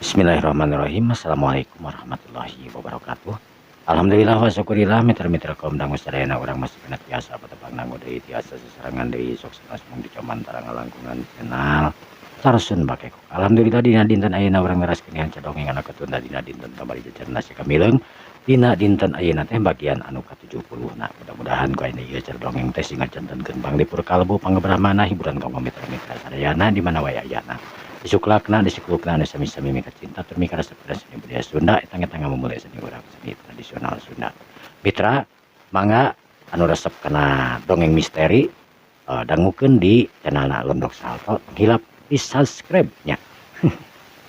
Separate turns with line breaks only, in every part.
Bismillahirrahmanirrahim. Assalamualaikum warahmatullahi wabarakatuh. Alhamdulillah wa syukurillah mitra-mitra kaum dangu sadayana urang masih kena tiasa patepang nanggo deui tiasa sesarangan deui sok sanes mung dicoman tarang langkungan channel Sarsun Bakeko. Alhamdulillah dina dinten ayeuna urang ngeraskeun hanca dongeng anu katunda dina dinten kamari jejerna sikamileung dina dinten ayeuna teh bagian anu ka-70. Nah, mudah-mudahan ku aya ieu cer dongeng teh sing ngajantenkeun panglipur kalbu panggebrahmana hiburan kaum mitra-mitra sadayana di mana wae ayana. Disuklakna disiklukna anu sami-sami mika cinta tur mika resep seni budaya Sunda eta memulai seni urang seni tradisional Sunda. Mitra mangga anu resep kana dongeng misteri dangukeun di channelna Londok Salto hilap di subscribe nya.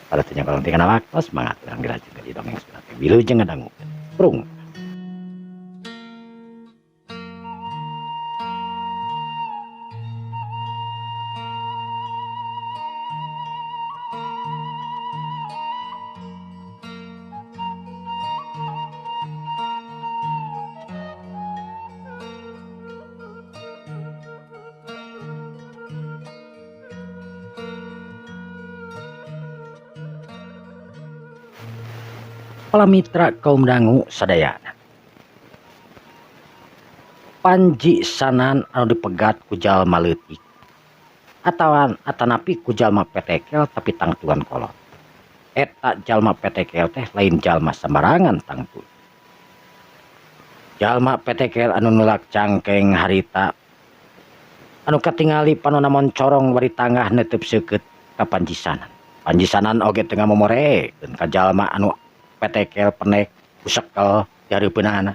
Pada tanya kalau tinggal waktu semangat urang dirajikeun di dongeng Sunda teh wilujeng ngadangukeun. Prung. Para mitra kaum dangu sadayana. Panji sanan anu dipegat ku jalma leutik atawa atanapi ku jalma petekel tapi tangtuan kolot. Eta jalma petekel teh lain jalma sembarangan tangtu. Jalma petekel anu nulak cangkeng harita anu katingali panonamon corong bari tangah neuteub seukeut ka panji sanan. Panji sanan oge teu ngamomorekeun ka jalma anu petekel penek usekel jareupeunana.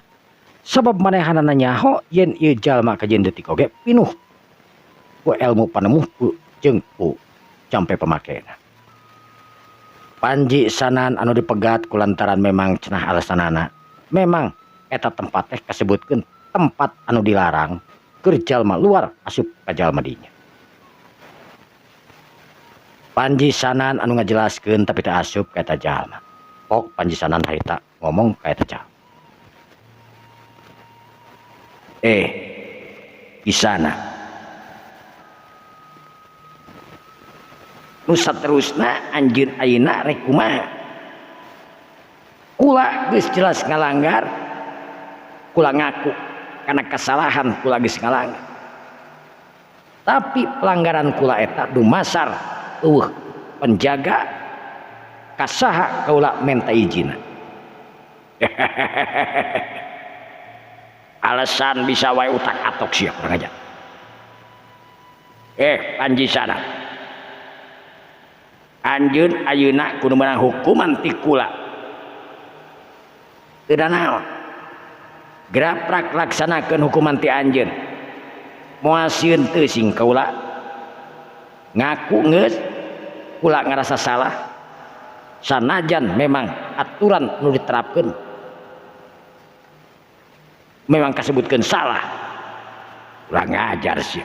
Sabab manehanana nyaho yen ieu jalma kajian detik oge pinuh ku ilmu panemuh jeung ku campe pamakena. Panji sanan anu dipegat kulantaran memang cenah alasanana memang eta tempat teh kasebutkeun tempat anu dilarang keur jalma luar asup ka jalma dinya. Panji sanan anu ngajelaskeun tapi teu asup ka eta jalma. Pok panji sanan harita ngomong ka eta jalma. Di sana nu saterusna anjeun ayeuna rek kumaha? Kula geus jelas ngalanggar, kula ngaku kana kesalahan kula geus ngalanggar. Tapi pelanggaran kula eta dumasar penjaga kasaha kaula minta izin. Alasan bisa wae utak atok siap urang aja. Panji sana. Anjeun ayeuna kudu meunang hukuman ti kula. Teu da naon. Graprak laksanakeun hukuman ti anjeun. Moal sieun teu sing kaula. Ngaku geus kula ngarasa salah. Sanajan memang aturan nu diterapkeun memang kasebutkeun salah. Ulah ngajar sia.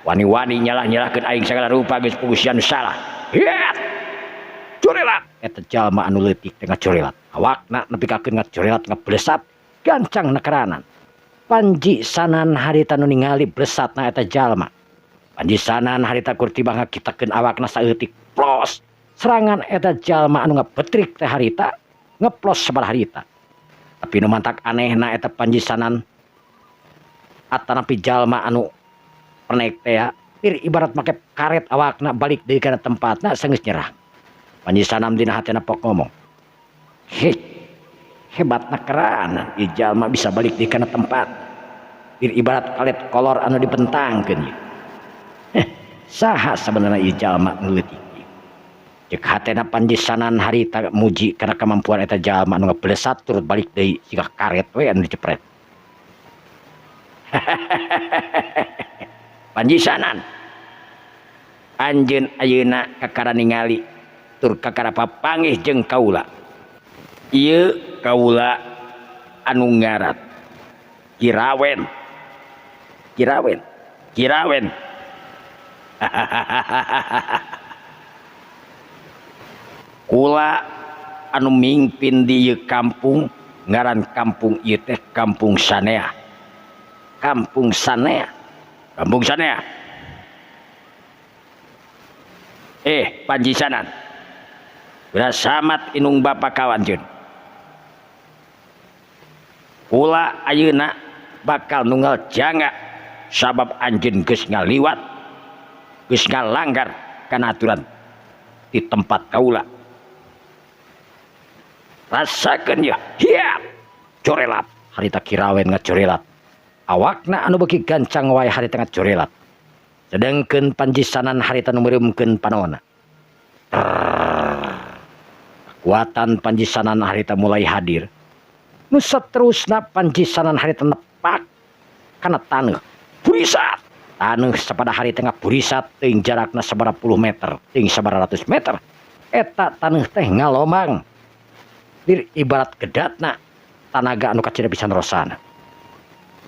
Wani-wani nyalah-nyalahkeun aing sagala rupa geus pugusian salah. Hiat. Corelat. Eta jalma anu leutik teh ngacorelat. Awakna nepikakeun ngacorelat ngablesat gancang nekeranan. Panji sanan harita nu ningali blesatna eta jalma. Panji sanan harita kur tiba ngakitakeun awakna saeutik plos. Serangan eta jalma anu ngabetrik teh harita ngeplos sabaraha harita. Tapi nu mantak anehna eta panji sanan atanapi jalma anu penek teh tir ibarat make karet awakna balik deui kana tempatna saenggeus nyerah. Panji sanan dina hatena pok ngomong, hebatna keranan ieu jalma bisa balik deui kana tempat. Tir ibarat kalet kolor anu dibentangkeun ieu. Saha sabenerna ieu jalma nu leutik. Cek hatena panji sanan harita muji karena kemampuan eta jalma anu ngablesat turut balik deui siga karet we anu dicepret. Panji sanan anjeun ayeuna kakara ningali tur kakara papanggih jeung kaula. Ieu kaula anu ngaran Kirawen. Kula anu mingpin di ieu kampung ngaran kampung ieu teh Kampung Sanea. Panji sanan Berasamat inung bapa kawanjeun. Kula ayeuna bakal nunggal jangga sabab anjeun geus ngaliwat, geus ngalanggar kana aturan di tempat kaula. Rasakeun ya, hiap corelat harita Kirawen ngacorelat. Awakna anu beuki gancang wae harita ngacorelat. Sedengkeun panjisanan harita nu meureumkeun panonna. Kekuatan panjisanan harita mulai hadir. Nu saterusna panjisanan harita nepak kana taneuh burisat. Taneuh sapada harita ngaburisat teuing jarakna sabaraha puluh meter, teuing sabaraha ratus meter. Eta taneuh teh ngalomang. Ibarat gedatna tanaga anu kacida pisan rosana.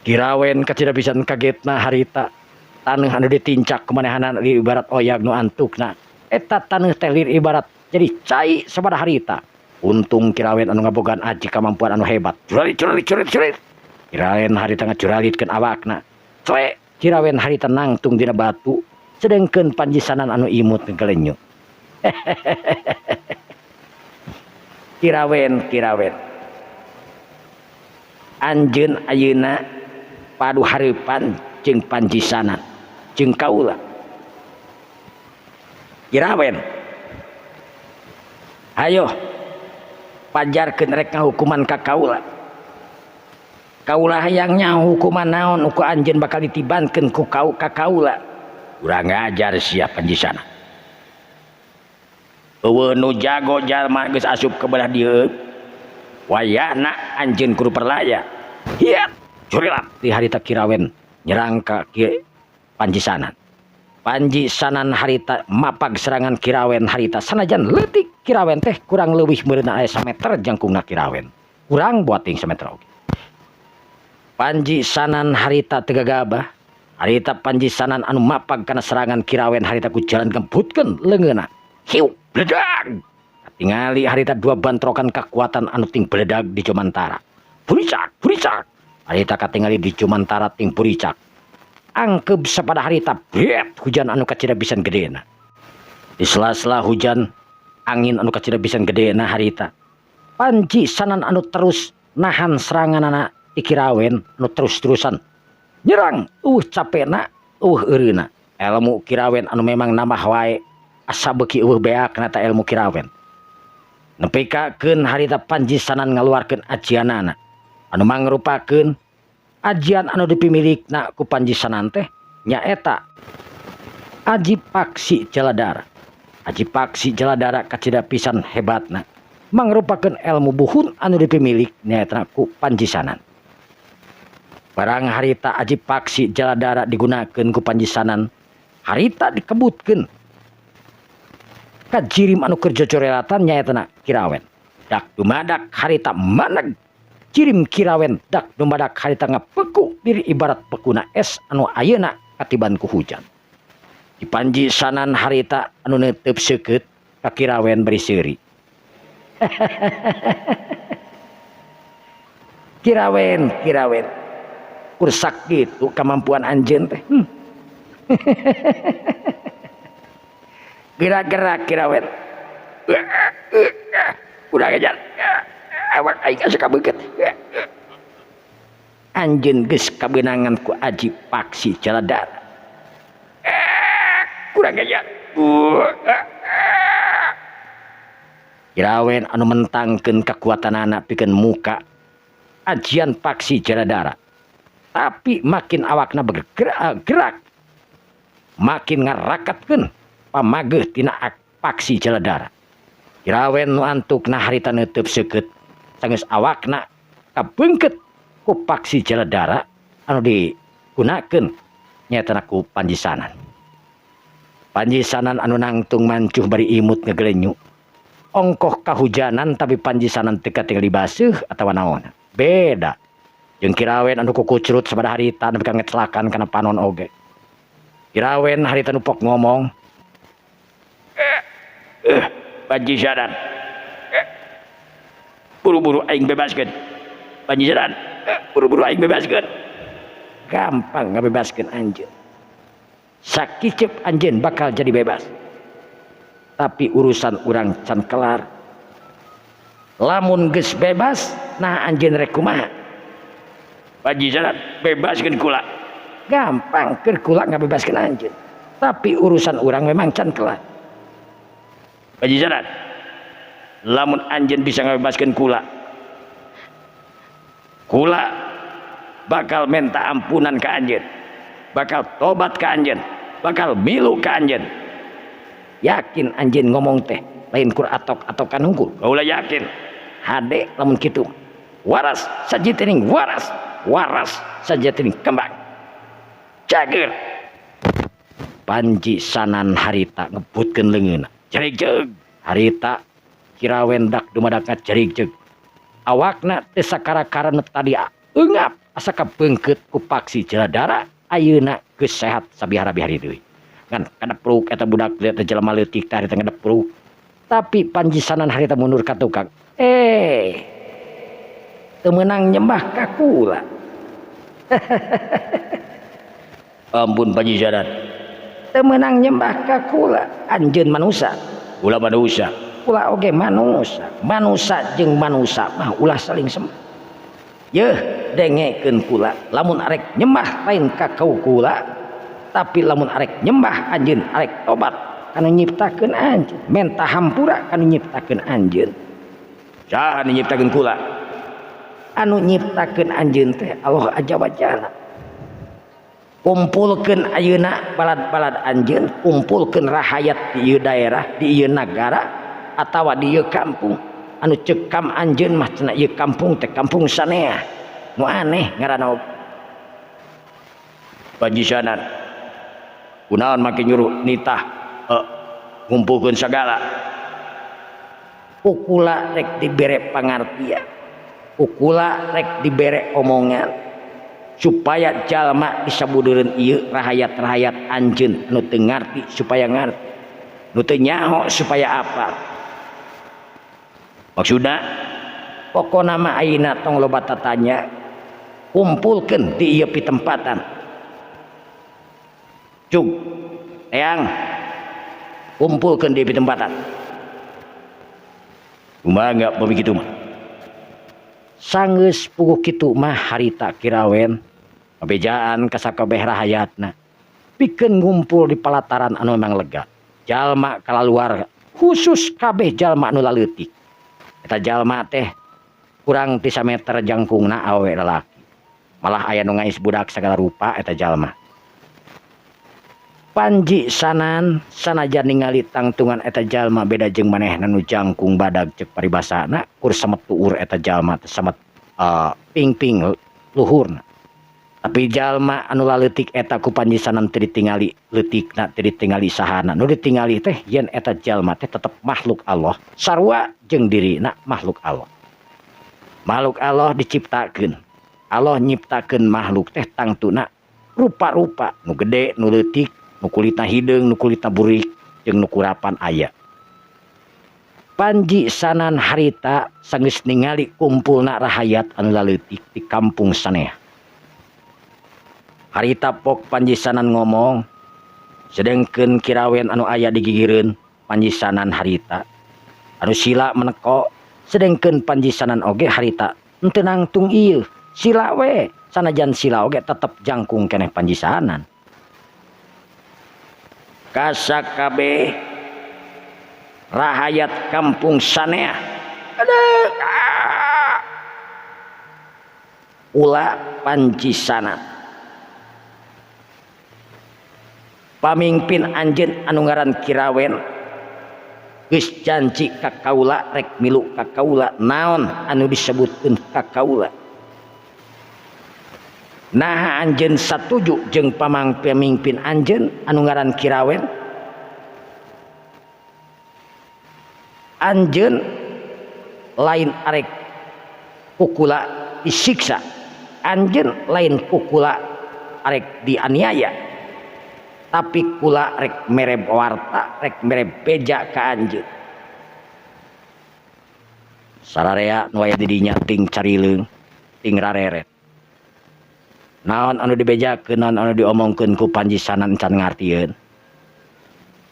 Kirawen kacida pisan kagetna harita. Taneuh anu ditincak kumanehanana ibarat oyag nu antukna. Eta taneuh teh ibarat jadi cai sabada harita. Untung Kirawen anu ngabogaan aji kamampuan anu hebat. Curalit. Kirawen harita ngacuralitkeun awakna. Coe Kirawen harita nangtung dina batu. Sedengkeun panjisanan anu imut nggelenyu. Kirawen. Anjeun ayeuna padu hareupan jeung panjisanan jeung kaula. Kirawen. Ayo pajarkeun rek ngahukuman ka kaula. Kaula hayang nyaho hukuman naon uku anjeun bakal ditibankeun ku ka kaula. Urang ngajar sia panjisanan. Eueuh nu jago jalma geus asup ke belah dieu. Wayahna anjeun kudu perlaya. Hiat corelat di harita Kirawen nyerang ka panjisanan. Panjisanan harita mapag serangan Kirawen harita sanajan leutik Kirawen teh kurang leuwih meureunna aya sameter jangkungna Kirawen. Kurang boating sameter oge. Panjisanan harita teu gagabah. Harita panjisanan anu mapag kana serangan Kirawen harita ku jalan gemputkeun leungeunna. Hiu bledag. Tingali harita dua bantrokan kekuatan anu ting bledag di Jomantara. Buricak. Harita katingali di Jomantara ting buricak. Angkeb sapada harita bet hujan anu kacida pisan gedena. Di sela-sela hujan angin anu kacida pisan gedena harita. Panjisanan anu terus nahan seranganana ti Kirawen anu terus-terusan nyerang capena eureuna. Ilmu Kirawen anu memang nambah wae asa beuki eueuh beakna ta ilmu Kirawen. Nepikakeun harita panjisanan ngaluarkeun ajianana anu mangrupakeun ajian anu dipimilikna ku panjisanan teh nyaeta Aji Paksi Jaladara. Aji Paksi Jaladara kacida pisan hebatna mangrupakeun ilmu buhun anu dipimilik nyaeta ku panjisanan. Barang harita Aji Paksi Jaladara digunakeun ku panjisanan, harita dikebutkeun kajirim anu keur jocorelatan nyaetana Kirawen. Dak dumadak harita maneg jirim Kirawen dak dumadak harita ngapeku diri ibarat pekuna es anu ayeuna katiban ku hujan. Di panjisanan harita anu neuteup seukeut ka Kirawen beri seuri. Kirawen ursak gitu kemampuan anjeun teh. Gerak-gerak Kirawen. Udah ngajar. Awak aing asa kabeukeut. Anjeun geus kabeunangan ku Aji Paksi Jaladara. Kurang ngajar. Kirawen anu mentangkeun kekuatanana pikeun muka ajian Paksi Jaladara. Tapi makin awakna bergerak, makin ngarakatkeun pamageuh tina Paksi Jaladara. Kirawen nu antukna harita neuteub seukeut sanggeus awakna kabeungkeut ku Paksi Jaladara anu digunakeun nyaetana ku panjisanan. Panjisanan anu nangtung mancuh bari imut ngegelenyu. Ongkoh kahujanan tapi panjisanan teu katingali baseuh atawa naon. Beda jeung Kirawen anu kukucrut sabada harita nepi ka ngecelakan kana panon oge. Kirawen harita nu pok ngomong, panjisanan, buru-buru aing bebaskeun. Panjisanan, buru-buru aing bebaskeun. Gampang ngabebaskeun anjeun. Sakicep anjeun bakal jadi bebas. Tapi urusan urang can kelar. lamun geus bebas nah anjeun rek kumaha Panjisanan bebaskeun kula gampang keur kula ngabebaskeun anjeun tapi urusan urang memang can kelah Panjisanan lamun anjeun bisa ngabebaskeun kula bakal minta ampunan ke anjeun bakal tobat ke anjeun bakal milu ke anjeun yakin anjeun ngomong teh lain kur atok-atokan hungkul kaula yakin hade lamun kitu waras sajitining waras sajitining kembang cager Panjisanan harita ngebutkeun leungeunna cerig jeug harita kirawen dak dumadak cerig jeug awakna teu sakara-karana tadi eungap asa kabeungkeut ku paksi jeladara ayeuna geus sehat sabihara-bihari deui ngan kadepruk eta budak teh jelema leutik teh harita ngadepruk tapi Panjisanan harita mundur ka tukang teu meunang nyembah ka kula ampun Panjisanan teu meunang nyembah ka kula anjeun manusia kula manusia kula oge manusia jeung manusia mah ulah saling sembah yeuh dengekeun kula lamun arek nyembah lain ka kula tapi lamun arek nyembah anjeun arek tobat anu nyiptakeun anjeun menta hampura anu nyiptakeun anjeun saha anu nyiptakeun kula anu nyiptakeun anjeun teh Allah Azza wa Jalla kumpulkeun ayeuna balad-balad anjeun kumpulkeun rahayat di ieu daerah di ieu nagara atawa di ieu kampung anu cekam anjeun mah cenah ieu kampung teh kampung saneah nu aneh ngaranna Panjisanan kunaon make nyuruh nitah ngumpulkeun sagala ukula rek dibere pangartian ukula rek dibere omongan supaya jalma disabudeureun ieu rahayat-rahayat anjeun anu teu ngarti supaya ngarti nu teu nyaho supaya apa maksudna pokona mah ayeuna tong loba tatanya kumpulkeun di ieu pitempatan cug eyang kumpulkeun di pitempatan kumaha enggak bumi kitu mah sanggeus puguh kitu mah harita kirawen pabejaan ka sakabeh rahayatna pikeun ngumpul di palataran anu memang lega jalma kalaluar khusus kabeh jalma anu laleutik eta jalma teh kurang ti 1 meter jangkungna awewe lalaki malah aya nu ngais budak sagala rupa eta jalma Panjisanan sanajan ningali tangtungan eta jalma beda jeung manehna nu jangkung badag ceuk paribasana kur samet tuur eta jalma teh samet ping-ping luhurna tapi jalma anu laleutik eta ku Panjisanan teu ditingali leutikna teu ditingali sahana nu ditingali teh yen eta jalma teh tetep makhluk Allah sarua jeung dirina makhluk Allah diciptakeun Allah nyiptakeun makhluk teh tangtuna rupa-rupa nu gede nu leutik nu kulitna hideung nu kulitna burik jeung nu kurapan aya Panjisanan harita sanggeus ningali kumpulna rahayat anu laleutik di kampung saneah harita pok Panjisanan ngomong sedengkeun kirawen anu aya di gigireun Panjisanan harita anu sila meneko sedengkeun Panjisanan oge harita henteu nangtung ieu sila we sanajan sila oge tetep jangkung keneh Panjisanan kasakabe rahayat kampung saneah ulah Panjisanan pamimpin anjeun anu ngaran kirawen geus janji ka kaula rek milu ka kaula naon anu disebutkeun ka kaula nah anjeun satuju jeung pamimpin anjeun anu ngaran kirawen anjeun lain arek kukula disiksa anjeun lain kukula arek dianiaya tapi kula rek mere warta rek mere beja ka anjeun sararea nu aya di dinya ting carileung ting rareret naon anu dibejakeun naon anu diomongkeun ku Panjisanan can ngartieun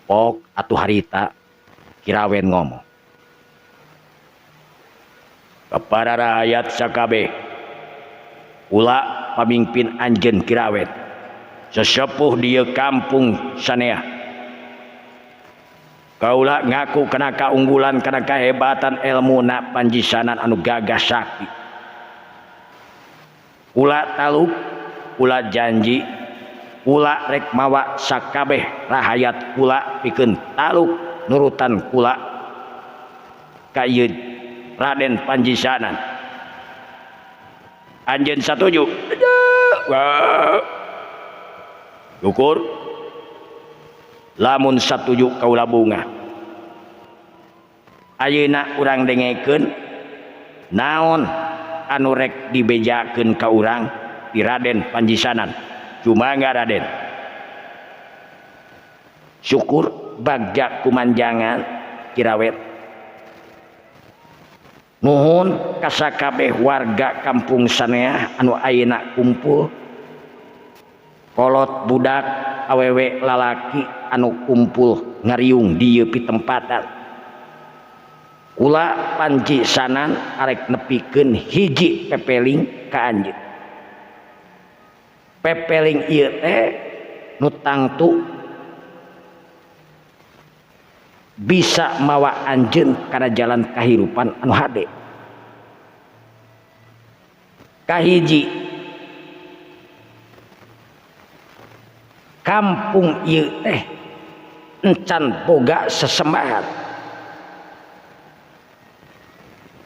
pok atuh harita kirawen ngomong kepada rakyat sakabeh ulah pamimpin anjeun Kirawet sesepuh dia kampung sanea kaula ngaku kana kaunggulan kana kahebatan ilmuna panjisanan anu gagah sakti ulah taluk ulah janji ulah rek mawa sakabeh rahayat kula pikeun taluk nurutan kula ka ieu Raden Panjisanan. Anjeun satuju. Syukur lamun satuju kaula bunga. Ayeuna urang dengekeun naon anu rek dibejakeun ka urang ti Raden Panjisanan. Jumaga Raden. Syukur bagja kumanjangan Kirawet. Nuhun kasakabeh warga kampung sanea anu ayeuna kumpul kolot budak awewe lalaki anu kumpul ngariung di ieu pitempatan kula Panjisanan arek nepikeun hiji pepeling ka anjeun pepeling ieu teh nu tangtu bisa mawa anjeun kana jalan kahirupan anu hade. Kahiji kampung ieu teh encan boga sesembahan.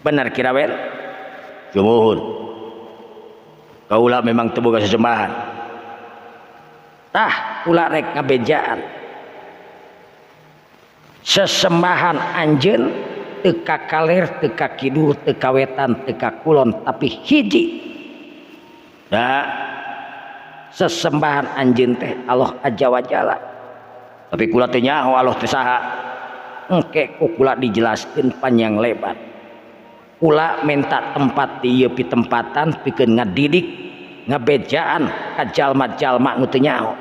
Benar Kirawet? Jumuhun. Kaula memang teu boga sesembahan. Tah kula rek ngabejaan sesembahan anjeun teu ka kaler teu ka kidul teu ka wetan teu ka kulon tapi hiji da sesembahan anjeun teh Allah Azza wa Jalla tapi kula teu nyaho Allah teh saha engke ku kula dijelaskeun panjang lebar kula minta tempat di ieu pitempatan pikeun ngadidik ngabejaan ka jalma-jalma nu teu nyaho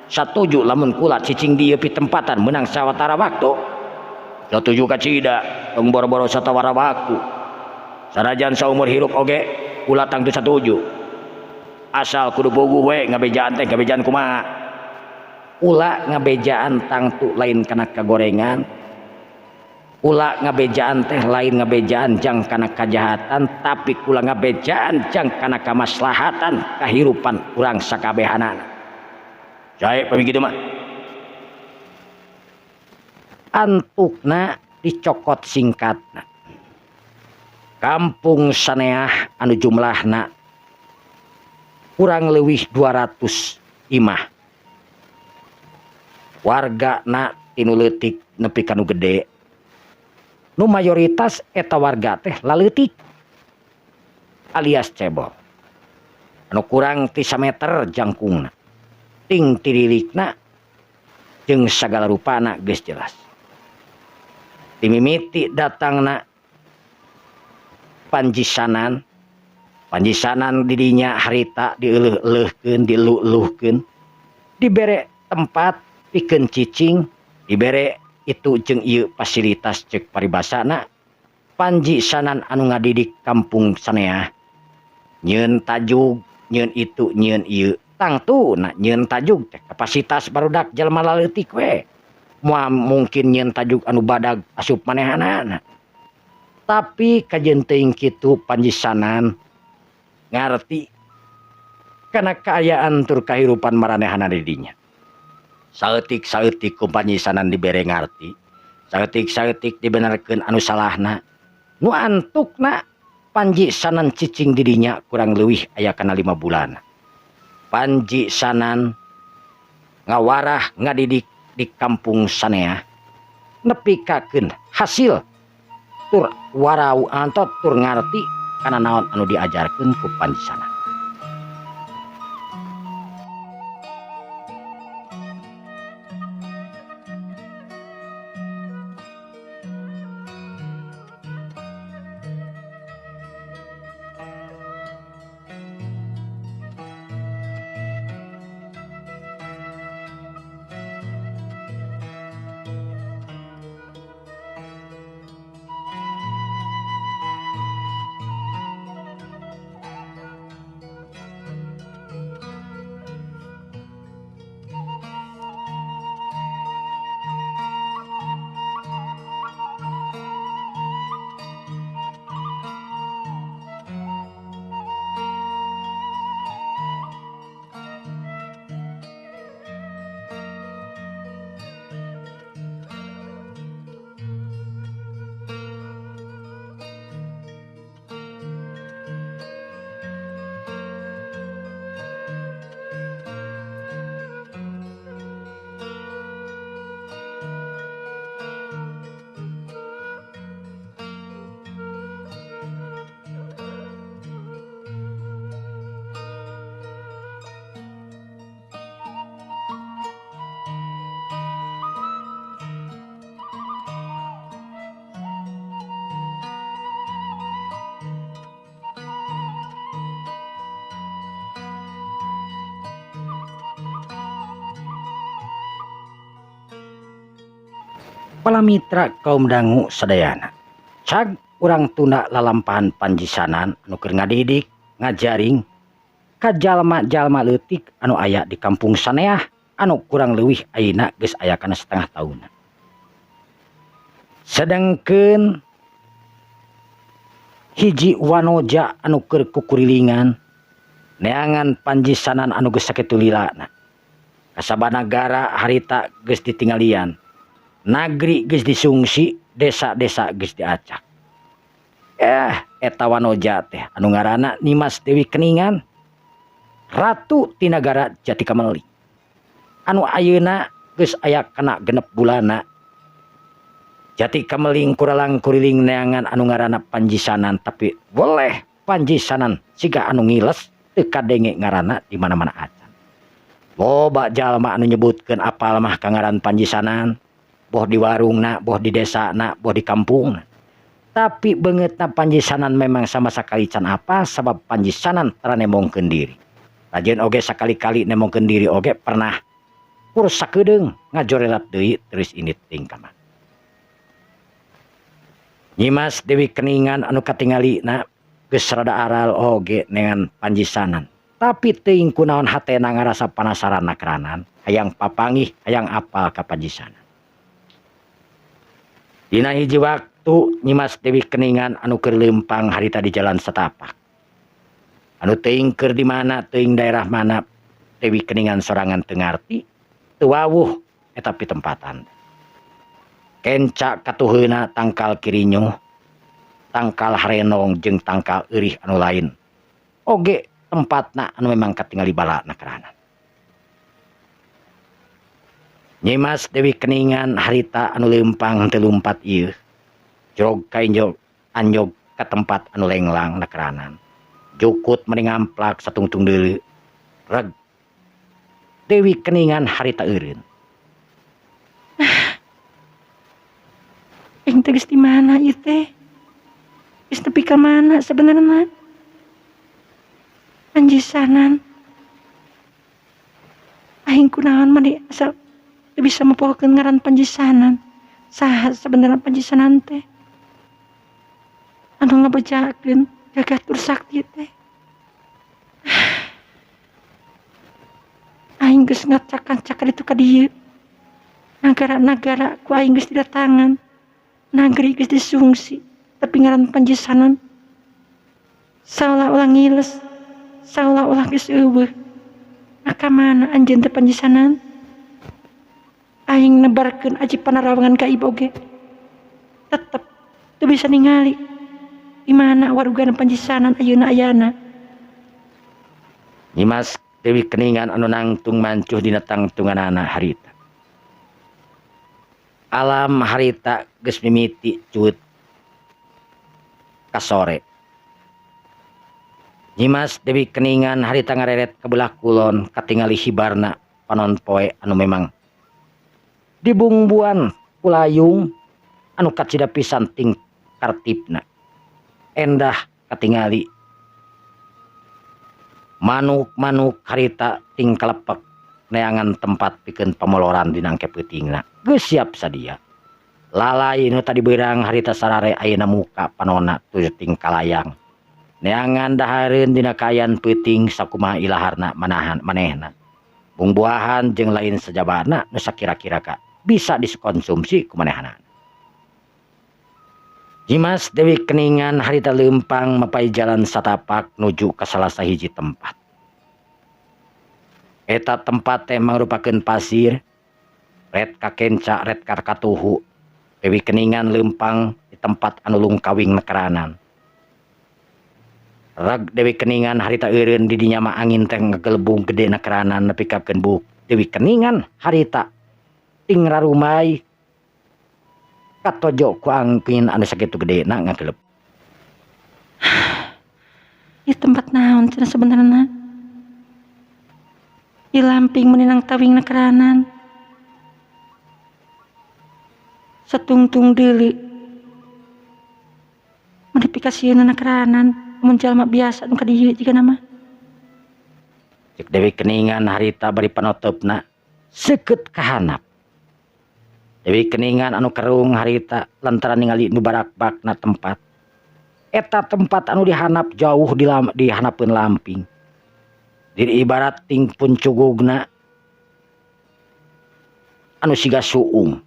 satuju lamun kula cicing di ieu pitempatan meunang sawatara waktu satuju ka cida tong boro-boro satawara waktu sanajan saumur hirup oge kula tangtu satuju asal kudu boguh we ngabejaan teh ngabejaan kumaha kula ngabejaan tangtu lain kana kagorengan kula ngabejaan teh lain ngabejaan jang kana kajahatan tapi kula ngabejaan jang kana kamaslahatan kahirupan urang sakabehanana. Jae pamiki mah antukna dicokot singkatna kampung saneah anu jumlahna kurang leuwih 200 imah wargana tinu leutik nepi ka nu gede nu mayoritas eta warga teh laleutik alias cebol anu kurang ti 1 meter jangkungna ting tirilikna jeung sagala rupana geus jelas timimiti datangna Panjisanan didinya harita dieueuh-eueuhkeun diluh-luhkeun dibere tempat pikeun cicing dibere itu jeung ieu fasilitas ceuk paribasana Panjisanan anu ngadidik kampung saneah nyieun tajug nyieun itu nyieun ieu tangtu na nyieun tajug teh kapasitas barudak jalma laleutik we moal mungkin nyieun tajug anu badag asup manehanana tapi kajeun teuing kitu Panjisanan ngarti kana kaayaan tur kahirupan maranehana di dinya saeutik-saeutik ku Panjisanan dibere ngarti saeutik-saeutik dibenerkeun anu salahna nu antukna Panjisanan cicing di dinya kurang leuwih aya kana 5 bulan Panjisanan ngawarah ngadidik di kampung saneah nepikakeun hasil tur warau antot tur ngarti kana naon anu diajarkeun ku Panjisanan. Para mitra kaum dangu sadayana, cag urang tunda lalampahan panjisanan anu keur ngadidik ngajaring ka jalma-jalma leutik anu aya di kampung saneah anu kurang leuwih ayeuna geus aya kana setengah tahun. Sedengkeun hiji wanoja anu keur kukurilingan neangan panjisanan anu geus sakitu lilana. Kasabanagara harita geus ditinggalian, nagri geus disungsi, desa-desa geus diacak. Eta wanoja teh anu ngaranna Nimas Dewi Keningan, ratu ti nagara Jatikameling. Anu ayeuna geus aya kana 6 bulana. Jatikameling kuralang kuriling neangan anu ngaranna panjisanan, tapi boleh panjisanan siga anu ngiles teu kadenge ngaranna di mana-mana acan. Loba jalma anu nyebutkeun apal mah ka ngaran panjisanan, boh di warungna, boh di desana, boh di kampungna. Tapi beungeutna panjisanan memang sama sakali can apa, sabab panjisanan tara nemongkeun diri. Rajin oge sakali-kali nemongkeun diri oge pernah kurus sakedeung ngajorelat deui terus ini tingkah. Nyimas Dewi Keningan anu katingalina geus rada aral oge dengan panjisanan. Tapi teuing kunaon hatena ngarasa panasaran nakeranan, hayang papangih, hayang apal ka panjisanan. Dina hiji waktu Nyimas Dewi Keningan anu keur leumpang harita di jalan setapak. Anu teuing keur di mana, teuing daerah mana Dewi Keningan sorangan teu ngarti, teu wawuh eta pitempatan. Kenca katuheuna tangkal kirinyo, tangkal harenong jeung tangkal eurih anu lain. Oge tempatna anu memang katingali bala nakeranan. Nyimas Dewi Keningan harita anu leumpang teu lumpat ieu, jorog kainjog anjog ka tempat anu lenglang nakeranan. Jukut meni ngamplak satungtung deuleu. Reg Dewi Keningan harita eureun.
Aing teh geus di mana ieu teh? Geus nepi ka mana sabenerna? Panjisanan. Aing kunaon mah asal teu bisa mapohokeun ngaran panjisanan. Saha sabenerna panjisanan teh? Anu ngabejakeun Gagatur Sakti teh. Aing geus ngacak-acak ka ditu ka dieu. Nagara-nagara ku aing geus didatangan. Nagri geus disungsi, tapi ngaran panjisanan saolah-olah ngiles, saolah-olah geus eueuh. Maka mana anjeun teh panjisanan? Aing nebarkeun aji panarawangan ka ieu oge. Tetep teu bisa ningali di mana warugana panjisanan ayeuna ayana.
Nyimas Dewi Keningan anu nangtung mancuh dina tangtunganana harita. Alam harita geus mimiti cuut ka sore. Nyimas Dewi Keningan harita ngareret ka belah kulon katingali hibarna panon poe anu memang dibungbuan kulayung anu kacida pisan ting kartipna. Endah katingali manuk-manuk harita ting kalepek neangan tempat pikeun pamoloran dina engke peutingna. Geus siap sadia. Lalai nu tadi beurang harita sarare ayeuna muka panonna teu ting kalayang. Neangan dahareun dina kayan peuting sakumaha ilaharna manahan manehna. Bungbuahan jeung lain sajabana nu sakira-kira ka bisa dikonsumsi ku manehna. Nyimas Dewi Keningan harita leumpang mapai jalan satapak nuju ka salah sahiji tempat. Eta tempat teh mangrupakeun pasir, red ka kenca, red ka katuhu. Dewi Keningan leumpang di tempat anu lungkawing nekeranan. Rag Dewi Keningan harita eureun di dinya mah angin teh ngagelbung gede nekeranan nepi ka kenbuk. Dewi Keningan harita ting rarumai katojo ku angpin anu sakitu gedena ngageleb.
Ieu tempat naon cenah sebenarnya? Di lamping meninang tawing nekeranan. Satungtung deuleu. Modifikasieun nekeranan mun jalma biasa nu ka dieu jigana mah.
Cek Dewi Keningan harita bari panotopna seukeut kahanap. Dewi Keningan anu kerung harita lantaran ningali nu barak-bakna tempat. Eta tempat anu dihanap jauh dihanapeun lamping. Diri ibarat ting puncugugna anu siga suung.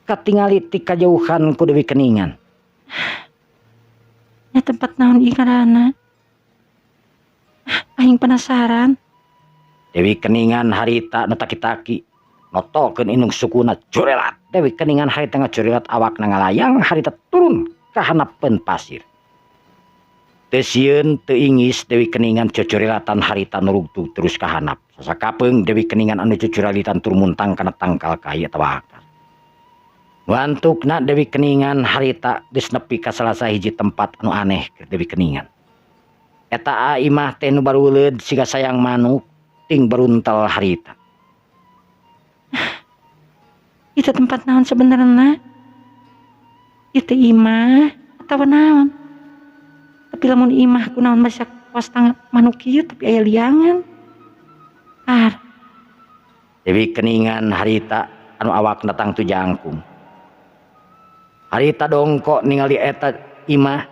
Katingali ti kajauhan ku Dewi Keningan.
Nya tempat naon ieu ngaranna? Aing penasaran.
Dewi Keningan harita nu taki-taki notokeun indung sukuna curelat. Dewi Keningan harita ngacurelat awakna ngalayang harita turun ka hanapeun pasir. Teu sieun teu ingis Dewi Keningan cucurelatan harita nurugtug terus ka hanap. Sasakapeung Dewi Keningan anu cucuralitan tur muntang kana tangkal ka ieu tawakal. Wantukna Dewi Keningan harita geus nepi ka salah sahiji tempat anu aneh keur Dewi Keningan. Eta imah teh nu baruleud siga sayang manuk ting beruntel harita.
Itu tempat naon sebenarnya? Itu imah atau naon? Tapi lamun imah kunaon masak was tangga manuk ieu tapi aya liangan.
Dewi Keningan harita anu awakna tangtu jangkung. Harita dongkok ningali eta imah.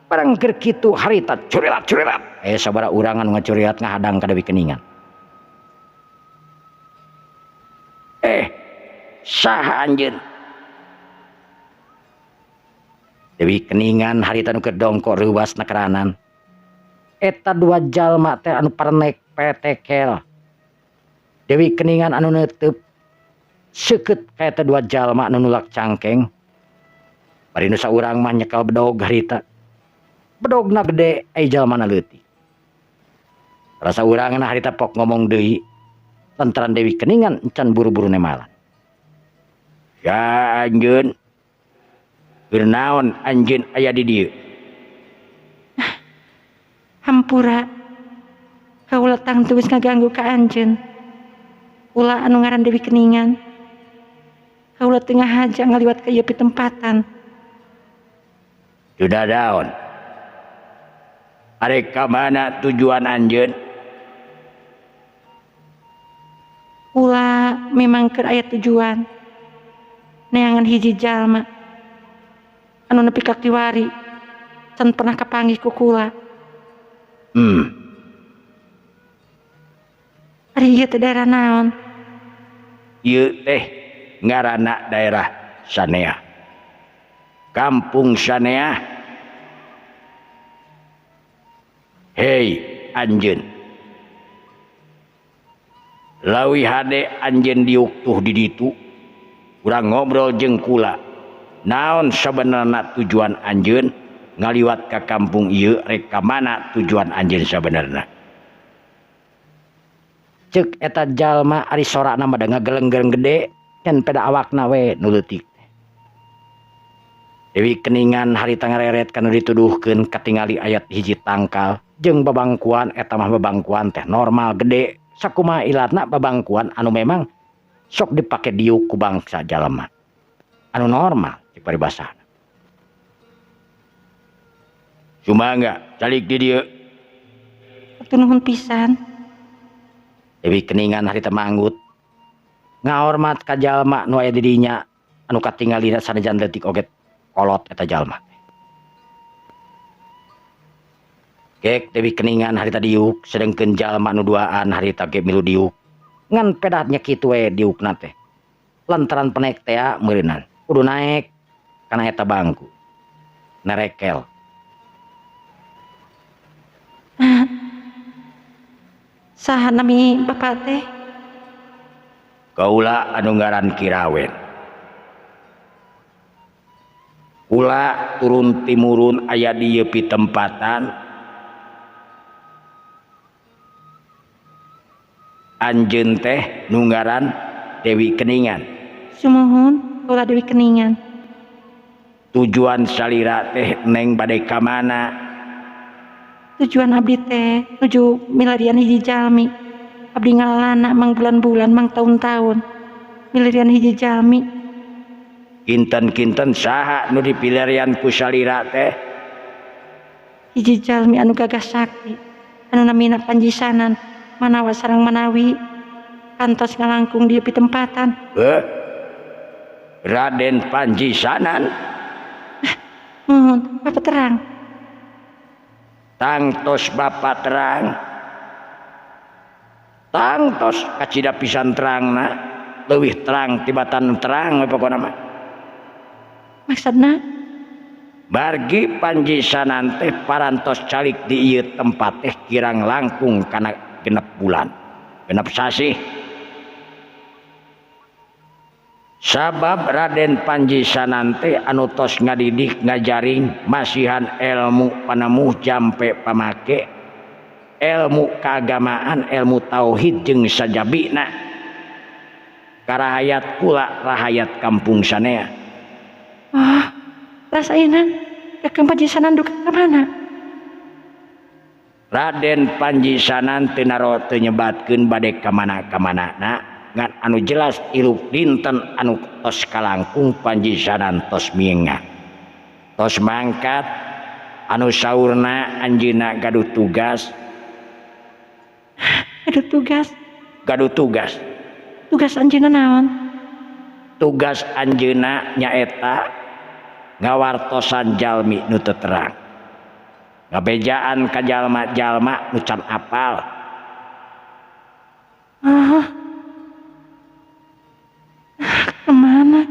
Barang keur kitu harita curelat-curelat. Sabara urang anu ngacurelat ngahadang ka Dewi Keningan. Saha anjeun? Dewi Keningan harita nu keur dongkok reuwas nakeranan. Eta dua jalma teh anu parenek petekel. Dewi Keningan anu neuteub seukeut ka eta dua jalma anu nulak cangkeng. Bari nu saurang mah nyekel bedog harita. Bedogna gede ai jalmana leutik. Rasa urangna harita pok ngomong deui lantaran Dewi Keningan encan buru-buru nemalan. Ya anjeun. Keur naon anjeun aya di dieu?
Hampura. Kaula tangtu geus ngaganggu ka anjeun. Ulah anu ngaran Dewi Keningan. Kaula teu ngahaja ngaliwat ka ieu pitempatan.
Sudah daun. Arek ka mana tujuan anjeun?
Ulah memang keur aya tujuan. Neangan hiji jalma anu nepi ka kiwari can pernah kapanggih ku kula. Ari ieu teh daerah naon?
Ieu teh ngaranna daerah Sanea. Kampung Sanea. Hei anjeun. Lawi hade anjeun diuktuh di ditu. Urang ngobrol jeung kula. Naon sabenerna tujuan anjeun ngaliwat ka kampung ieu rek ka mana tujuan anjeun sabenerna? Ceuk eta jalma ari sorana mah ngageleng-geleng gede ken peda awakna we nu leutik. Dewi Keningan harita ngareret kanu dituduhkeun katingali ayat hiji tangkal jeung babangkuan eta mah babangkuan teh normal gede sakumaha ilatna babangkuan anu memang sok dipake diuk ku bangsa jalma anu normal cek paribasana. Cuma enggak calik di dieu.
Hatur nuhun pisan.
Dewi Keningan harita manggut ngahormat ka jalma nu aya di dinya anu katingalina sanajan leutik oge kolot eta jalma. Kek Dewi Keningan harita diuk sedengkeun jalma nu duaan harita ge milu diuk. Ngan pedatnya kitu we diukna teh. Lantaran penek teh meureunan kudu naek kana eta bangku. Nerekel.
Saha nami bapak teh?
Kaula anu ngaran Kirawen. Kula turun timurun aya di ieu pitempatan. Anjeun teh nu ngaran Dewi Keningan.
Sumuhun, kula Dewi Keningan.
Tujuan salira teh neng bade ka mana?
Tujuan abdi teh nuju milarian hiji jalmi. Abdi ngalalana mang bulan-bulan mang tahun-tahun. Milarian hiji jalmi.
Kinten-kinten saha nu dipilarian ku salira teh?
Hiji jalmi anu gagah sakti. Anu namina Panjisanan manawa sareng Manawi. kantos ngalangkung di tempatan.
Raden Panjisanan
Mohon Bapak terang.
tangtos Bapak terang, tangtos kacida pisan terangna, leuwih terang tibatan terang pokona mah.
Maksudna
Margi Panjisanan teh parantos calik di ieu tempat teh kirang langkung kana genep bulan, genep sasi. Sabab Raden Panjisanan teh anu tos ngadidik ngajaring masihan ilmu panemuh jampe pamake ilmu keagamaan, ilmu tauhid jeung sajabina karahayat kula rahayat kampung sanea.
oh rasainan Kakang Panjisanan duka ke mana?
Raden Panjisanan teu naro teu nyebatkeun bade ka mana-kamanana ngan anu jelas iluk dinten anu tos kalangkung Panjisanan tos miengat tos mangkat anu saurna anjeunna gaduh tugas
Tugas anjeunna naon?
tugas anjeunna nyaeta ngawartosan jalmi nu teu terang, ngabejaan ka jalma-jalma nu can apal.
Kemana?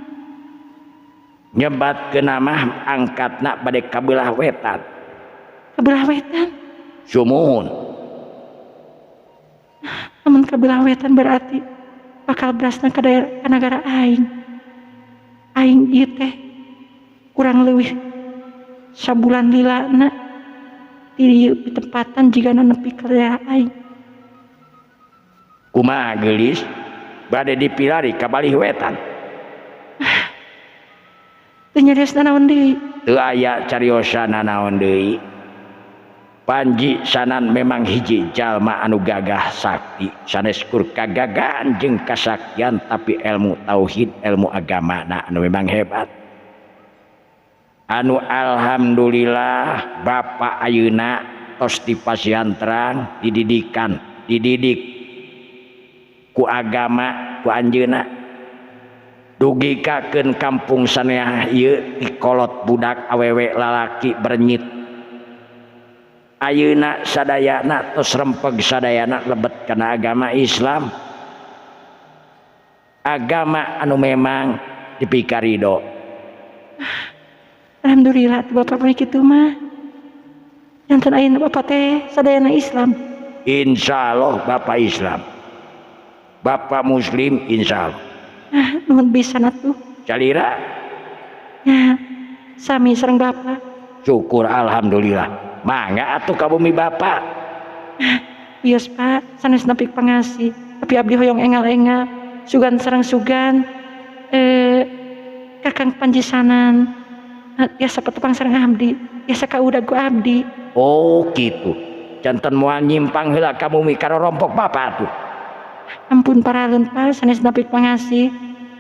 Nyebatkeun mah angkatna bade ka beulah wetan.
Kebelah wetan?
Sumuhun.
Namun kebelah wetan berarti bakal berasna ke negara aing. Aing ieu teh kurang leuwih sabulan lilana di tempatan jigana nepi ka daerah aing.
Kumaha geulis bade dipilari ka balih wetan?
Teu nyaresna naon deui?
Teu aya cariosana naon deui. Panjisanan memang hiji jalma anu gagah sakti sanes kur kagagahan jeung kasaktian, tapi ilmu tauhid ilmu agama anu memang hebat. Anu alhamdulillah Bapak ayeuna tos dipasihan terang dididik ku agama ku anjeunna dugikakeun kampung sanea ieu dikolot budak awewe lalaki bernyit. Ayeuna sadayana tos rempeg sadayana lebet kana agama Islam, agama anu memang dipikarido.
Alhamdulillah Bapak mah kitu mah. Janten ayeuna Bapak teh sadayana Islam.
Insyaallah Bapak Islam. Bapak Muslim insyaallah.
Nuhun pisan atuh.
Calira?
Ya, sami sareng Bapak.
Syukur alhamdulillah. Mangga atuh ka bumi Bapak.
Bios Pak, sanes nepi pangasih. Tapi abdi hoyong engal-engal, sugan sareng sugan. Kakang Panjisanan biasa petepang sareng abdi, biasa kaudag ku abdi.
Oh gitu. Janten moal nyimpang heula ka bumi karo rompok Bapak atuh.
Ampun paraleun Pak, sanes nepi pangasih.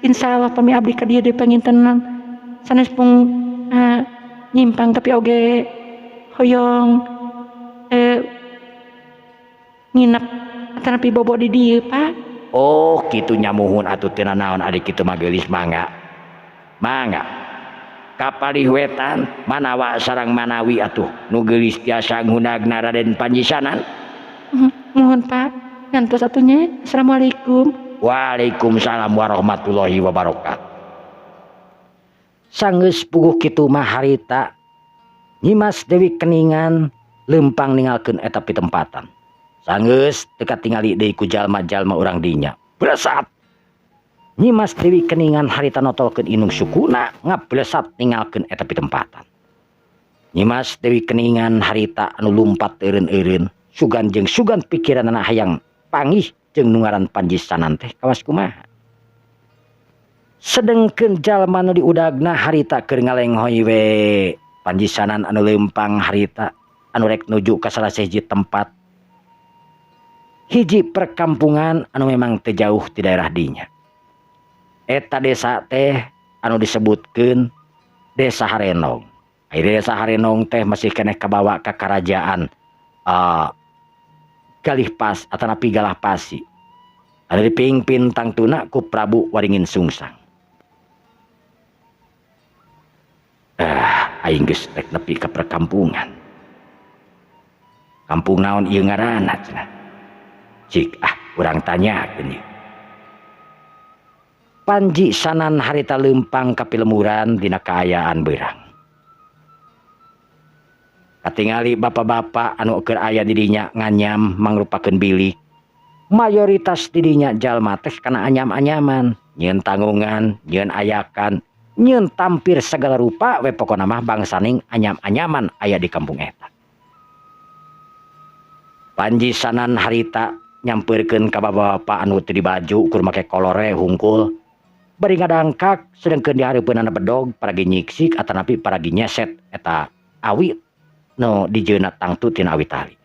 Insyaallah pami abdi ka dieu deui pangintenan. Sanes pung nyimpang tapi oge hoyong nginep atanapi bobo di dieu Pak.
Oh kitu nyamuhun atuh teu naon adik kitu mah geulis mangga. Mangga. Kapalih wetan manawa sareng manawi atuh nu geulis tiasa ngundagna Raden Panjisanan.
Mohon Pak, ngantos atunya. Assalamualaikum.
Waalaikumsalam warahmatullahi wabarakatuh. Sanggeus puguh kitu mah harita Nyimas Dewi Keningan lempang ninggalkeun eta pitempatan. Sanggeus teu katingali deui ku jalma-jalma urang dinya. Blesat Nyimas Dewi Keningan harita notolkeun inung sukuna ngablesat ninggalkeun eta pitempatan. Nyimas Dewi Keningan harita anu lumpat eureun-eureun sugan jeung sugan pikiranna hayang panggih jeung nu ngaran Panjisanan teh kawas kumaha. Sedengkeun jalma nu diudagna harita keur ngalenghoy we Panjisanan anu lempang harita anu rek nuju ka salah sahiji tempat hiji perkampungan anu memang teu jauh ti daerah dinya. Eta desa teh anu disebutkeun Desa Harenong. Desa Harenong teh masih keneh kabawa ka kerajaan Galihpas atanapi Galahpasi. Ada dipingpin tangtuna ku Prabu Waringin Sungsang. Aing geus rek nepi ka perkampungan. Kampung naon ieu ngaranna cenah? Cik urang tanyakeun ieu. Panji sanan harita leumpang kapilemuran dina kaayaan beurang. Katingali bapak-bapak anu keur aya di dinya nganyam mangrupakeun bilik. Mayoritas di dinya jalma teh kana anyam-anyaman, nyieun tanggungan, nyieun ayakan, nyieun tampir segala rupa we pokona mah bangsaning anyam-anyaman aya di kampung eta. Panji sanan harita nyampeurkeun ka bapak-bapak anu teu di baju ukur make kolore hungkul. Bari ngadangkak sedengkeun di hareupeunana bedog paragi nyiksik atanapi paragi nyeset eta awit no dijeuna tangtu tina awit tali.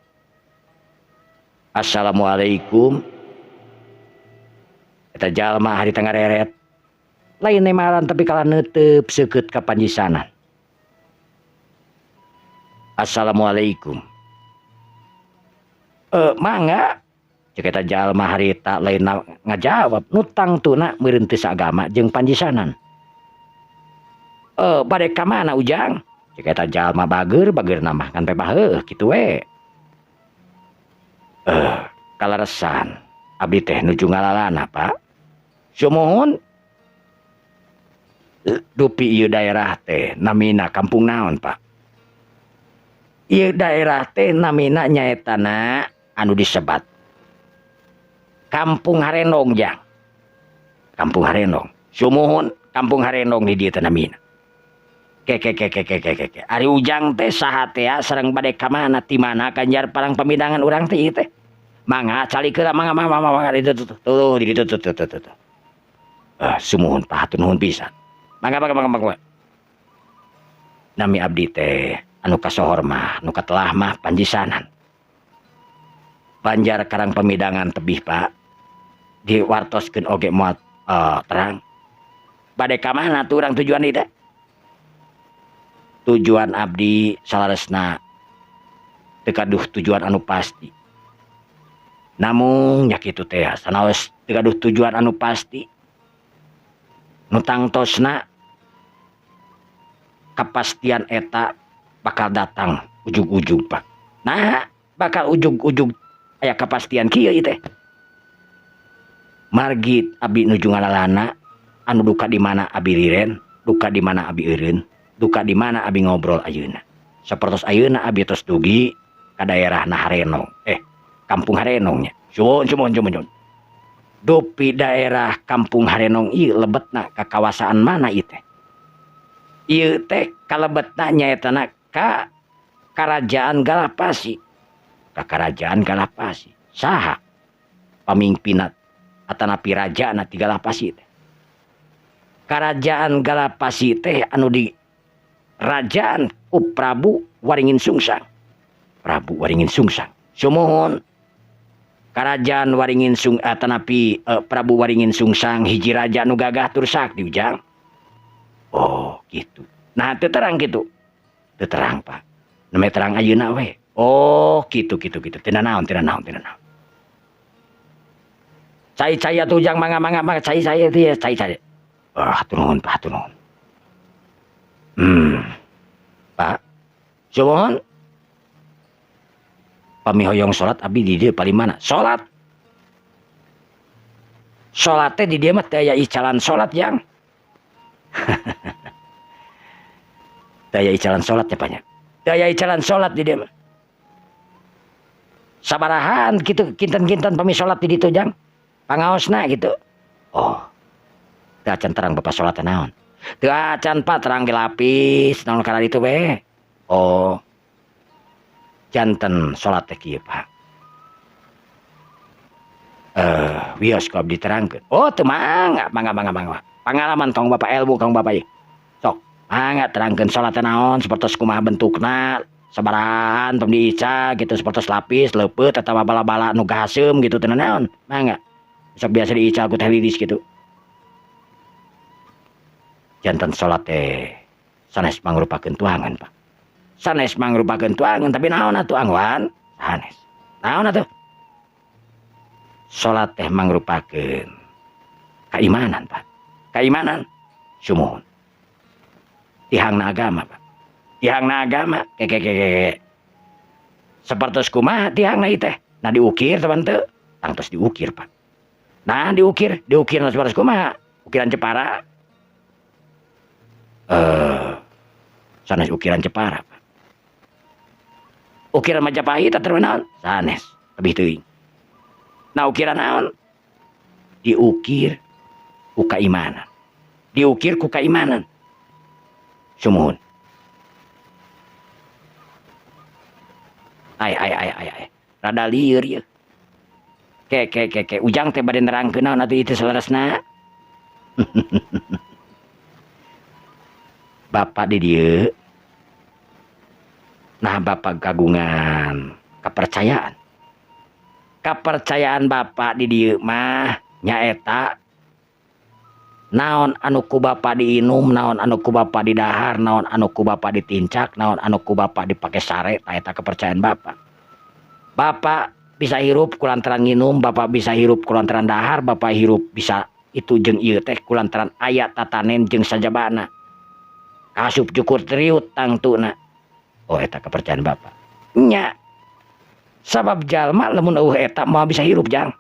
Assalamualaikum. Eta jalma harita ngareret. Lain nemaran tapi kala neuteup seukeut ka Panji sanan. Assalamualaikum. Mangga. Cek eta jalma harita lain ngajawab nu tangtuna meureun teu saagama jeung Panji sanan. Bade ka mana Ujang? Cek eta jalma bageurna mah kan pe heuh kitu we. Kalaresan abdi teh nuju ngalalana, Pak. Sumohon. Dupi ieu daerah teh namina kampung naon, Pak? Ieu daerah teh namina nyaetana anu disebat Kampung Harenong, Jang. Kampung Harenong. Sumohon Kampung Harenong di dieu teh namina. Ke. Ari Ujang teh saha teh sareng bade ka mana ti mana kanjar parang pamidangan urang teh ieu teh. Mangga calikeun mangga di ditu tuh di ditu tuh. Sumuhun Pak hatur nuhun pisan. Mangga. Nami abdi teh anu kasohor mah nu katelah mah Panji sanan. Banjar karang pamidangan tebih, Pak. Diwartoskeun oge moal terang. Bade ka mana tuh urang tujuan ieu teh? Tujuan abdi salaresna teu kaduh tujuan anu pasti. Namun nya kitu teh sanaos teu kaduh tujuan anu pasti. Nu tangtosna kapastian eta bakal datang ujug-ujug, Pak. Nah, bakal ujug-ujug aya kapastian kieu ieu teh. Margi abdi nuju ngalalana anu duka di mana abdi riren, duka di mana abdi eureun, duka di mana abdi ngobrol ayeuna. Sapertos ayeuna abdi tos dugi ka daerahna Harenong. Kampung Harenong nya. Sumun. Dupi daerah Kampung Harenong ieu lebetna ka kawasan mana ieu teh? Ieu teh kalebetna nyaetana ka Karajaan Galapasi. Ka Karajaan Galapasi. Saha pamimpinna atanapi rajana ti Galapasi teh? Karajaan Galapasi teh anu di rajaan ku Prabu Waringin Sungsang. Prabu Waringin Sungsang. Sumohon. Karajaan Waringin atanapi Prabu Waringin Sungsang hiji raja nu gagah tur sakti Ujang. Oh, gitu. Nah, teu terang gitu. Teu terang, Pak. Neme terang ayeuna we. Oh, gitu. Teu naon. Cai atuh Ujang mangga cai saya teh ya, cai. Hatur nuhun, Pak, hatur nuhun. Pak. Sumohon. Pamihoyong salat abdi di dieu paling mana? Salat. Salat teh di dieu mah teu aya icalan salat, Jang. Teu aya icalan salat teh banyak. Teu aya icalan salat di dieu mah. Sabarahan kitu kinten-kinten pami salat di ditu, Jang? Pangaosna gitu. Oh. Teu acan terang bapak salat teh naon? Teu acan Pak terang dilapis naon kana ditu we. Oh. Janten salat teh kieu, Pak. Wios ku abdi terangkeun. Oh, teu mangga. Pangalaman kang Bapak ilmu kang Bapak ieu. Sok, mangga terangkeun salat teh naon, sapertos kumaha bentukna, sabarahan pam diica gitu, sapertos lapis, leupeut atawa bala-bala nu gahaseum gitu teh naon. Mangga. Sok biasa diica ku teh lilis gitu. Janten salat teh sanes mangrupakeun tuangan, Pak. Sanes mangrupakeun tuangan tapi naon atuh angwan? Sanes. Naon atuh? salat teh mangrupakeun keimanan Pak. Keimanan sumuhun. Tihangna agama Pak. Tihangna agama sapertos kumaha tihangna ieu teh. Nah diukir teman teu, tangtos diukir Pak. Nah diukir sapertos kumaha? Ukiran Jepara. Sanes ukiran Jepara Pak. Ukiran Majapahit atau naon? Sanes, lebih teuing. Nah ukiran naon? Diukir ku keimanan. Diukir ku keimanan. Sumuhun. Ai. Rada lieur ya. Ke. Ujang teh bade nerangkeun naon atuh itu salerasna. Bapak di dieu. Nah Bapak kagungan kepercayaan. Kepercayaan Bapak di dieu mah nyaeta naon anu ku Bapak diinum, naon anu ku Bapak didahar, naon anu ku Bapak ditincak, naon anu ku Bapak dipake sare, eta kepercayaan Bapak. Bapak bisa hirup kulantaran nginum, Bapak bisa hirup kulantaran dahar, Bapak hirup bisa itu jeung ieu teh kulantaran aya tatanen jeung sajabana. Kasup cukur triut tangtuna. Oh eta kepercayaan Bapak. Nya. Sabab jalma lamun eueuh eta moal bisa hirup jang.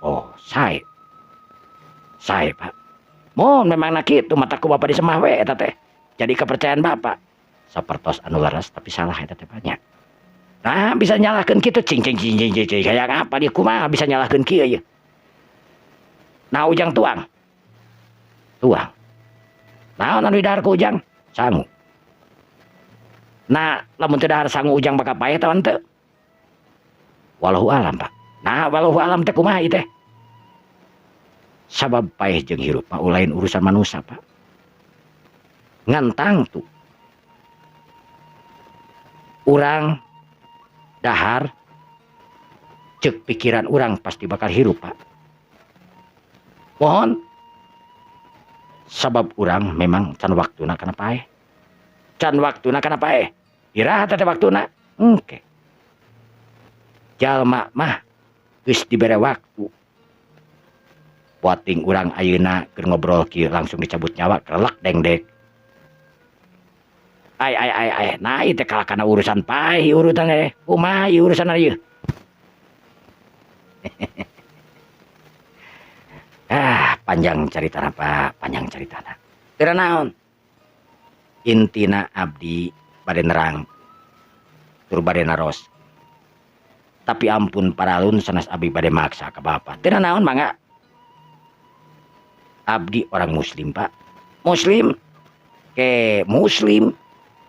Oh, sae Pak. Mun memang na kitu mata ku Bapak disemah we eta teh. Jadi kepercayaan Bapak. Sapertos anu laras tapi salah eta teh banyak. Nah, bisa nyalahkeun kitu cing kayak apa dia kumaha bisa nyalahkeun kieu ye. Nah, ujang tuang. Naon anu didahar ku ujang? Sangu. Nah, lamun teu dahar sangu ujang bakal paeh tawan teu? Wallahu alam Pak. Nah, wallahu alam teh kumaha ieu teh? Sabab paeh jeung hirup mah lain urusan manusia Pak. Ngantang tuh. Urang dahar cek pikiran urang pasti bakal hirup Pak. Mohon sabab urang memang can waktuna kana paeh. Can waktuna kana paeh. Irahat teh waktuna. Engke. Jalma mah geus dibere waktu. Poting urang ayeuna keur ngobrol kieu langsung dicabut nyawa kelek dengdek. Ai. Nah ieu teh kalah kana urusan paeh urutan teh. Kumaha ieu urusan ieu? Panjang caritana Pak, panjang caritana. Teu naon. Intina abdi bade nerang tur bade naros. Tapi ampun paralun sanes abdi bade maksa ka Bapak. Teu naon mangga. Abdi orang muslim Pak. Muslim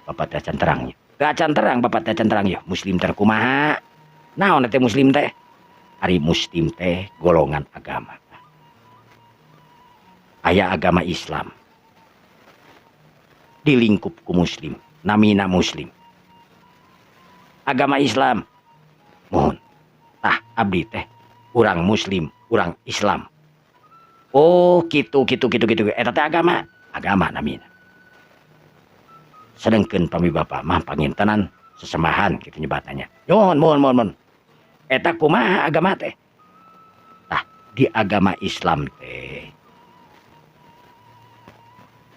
Bapak teh can terangnya. Teu acan terang Bapak teh can terang ya. Muslim teh kumaha? Naon teh muslim teh? Ari muslim teh golongan agama. Aya agama Islam. Di lingkup ku muslim, namina muslim. Agama Islam. Mohon. Tah abdi teh urang muslim, urang Islam. Oh, gitu. Eta teh agama namina. Sedengkeun pami Bapak mah pangintenan sesemahan kitu nyebatannya. Mohon. Eta kumaha agama teh? Tah, di agama Islam teh.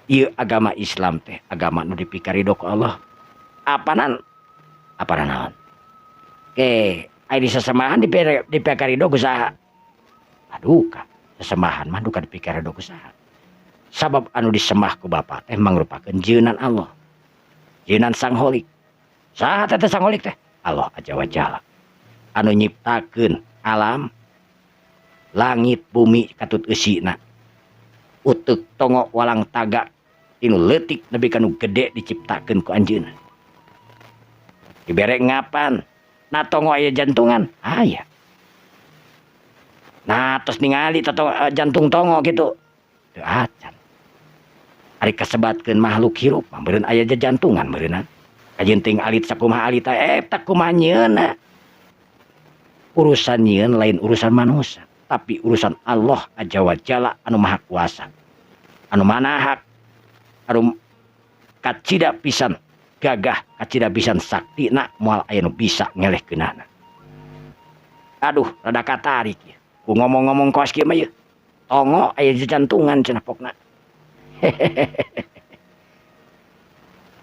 Ieu agama Islam teh agama nu dipikarido ku Allah. Apanan naon? Aya di sesemahan dipikarido ku saha? Aduh ka. Sesemahan mah duka dipikarido ku saha. Sabab anu disemah ku Bapak teh mangrupakeun jeunan Allah. Jeunan Sang Holik. Saha teh Sang Holik teh? Allah Azza wa Jalla. Anu nyiptakeun alam langit bumi katut eusina. Uteuk tongo walang taga tinu leutik nepi kanu gede diciptakeun ku anjeunna. Dibere ngapan? Na tongo aya jantungan? Aya. Nah terus ningali jantung tongo gitu. Teu acan. Ari kasebatkeun makhluk hirup mah beureun aya jantungan beureunan. Kajenting alit sakumaha alit eta kumaha nyieunna. Urusan nyieun lain urusan manusia, tapi urusan Allah Azza wa Jalla anu maha kuasa. Anu manahak anu kacida pisan gagah, kacida pisan saktina moal aya nu bisa ngelehkeunana. Aduh, rada katarik ya. ku ngomong-ngomong kos kieu mah ieu. Tongo aya jantungan cenah pokna.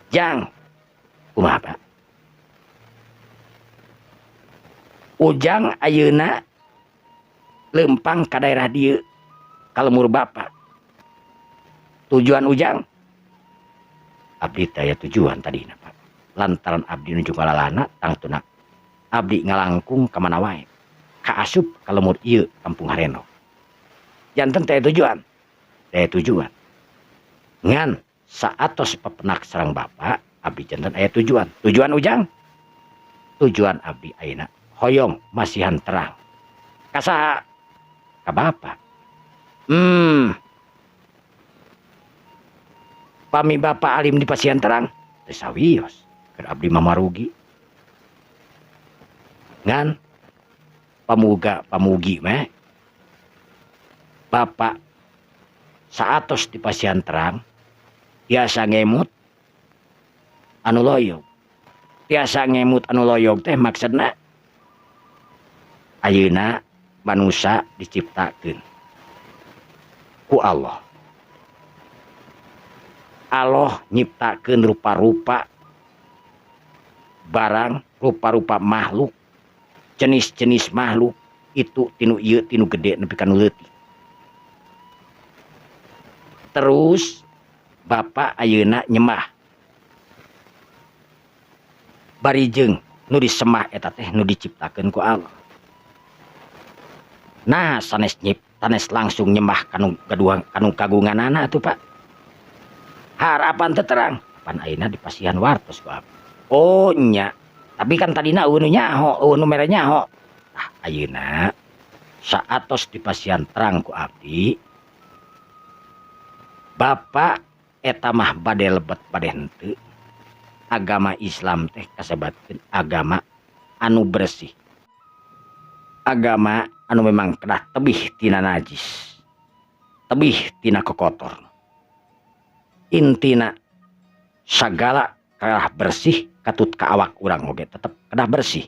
Jang. Kumaha Pak? Ujang ayeuna lempang ka daerah dieu ka lemur Bapak. Tujuan Ujang abdi teh aya tujuan tadina Pak. Lantaran abdi nuju ngalalana tangtuna abdi ngalangkung ka mana wae. Ka asup ka lemur ieu Kampung Hareno. Janten teh tujuan. Teh tujuan. Ngan saatos pepenak sareng Bapak abdi janten aya tujuan. Tujuan Ujang. Tujuan abdi ayeuna hoyong masihan terang. Kasaha? Ka Bapak. Pami Bapak alim di pasihan terang. Teu sawios. Keur abdi mamarugi. Ngan pamugi mah Bapak saatos di pasihan terang tiasa ngemut anu loyog. Tiasa ngemut anu loyog teh maksudna ayeuna manusia diciptakeun ku Allah. Allah nyiptakeun rupa-rupa barang, rupa-rupa makhluk, jenis-jenis makhluk itu tinu ieu tinu gede nepi ka nu leutik. Terus Bapak ayeuna nyemah barijeng nu disemah eta teh nu diciptakeun ku Allah. Nah sanes langsung nyemah kanu kagunganana atuh Pak. Harapan teu terang pan ayeuna di pasihan wartos ku abdi. Oh nya, tapi kan tadina eueuh nu nyaho, eueuh nu mere nyaho. Tah ayeuna saatos di pasihan terang ku abdi. Bapak eta mah bade lebet bade henteu. Agama Islam teh kasebatkeun agama anu bersih. Agama anu memang kedah tebih tina najis. Tebih tina kokotor. Intina sagala kalah bersih katut ka awak urang oge tetep kedah bersih.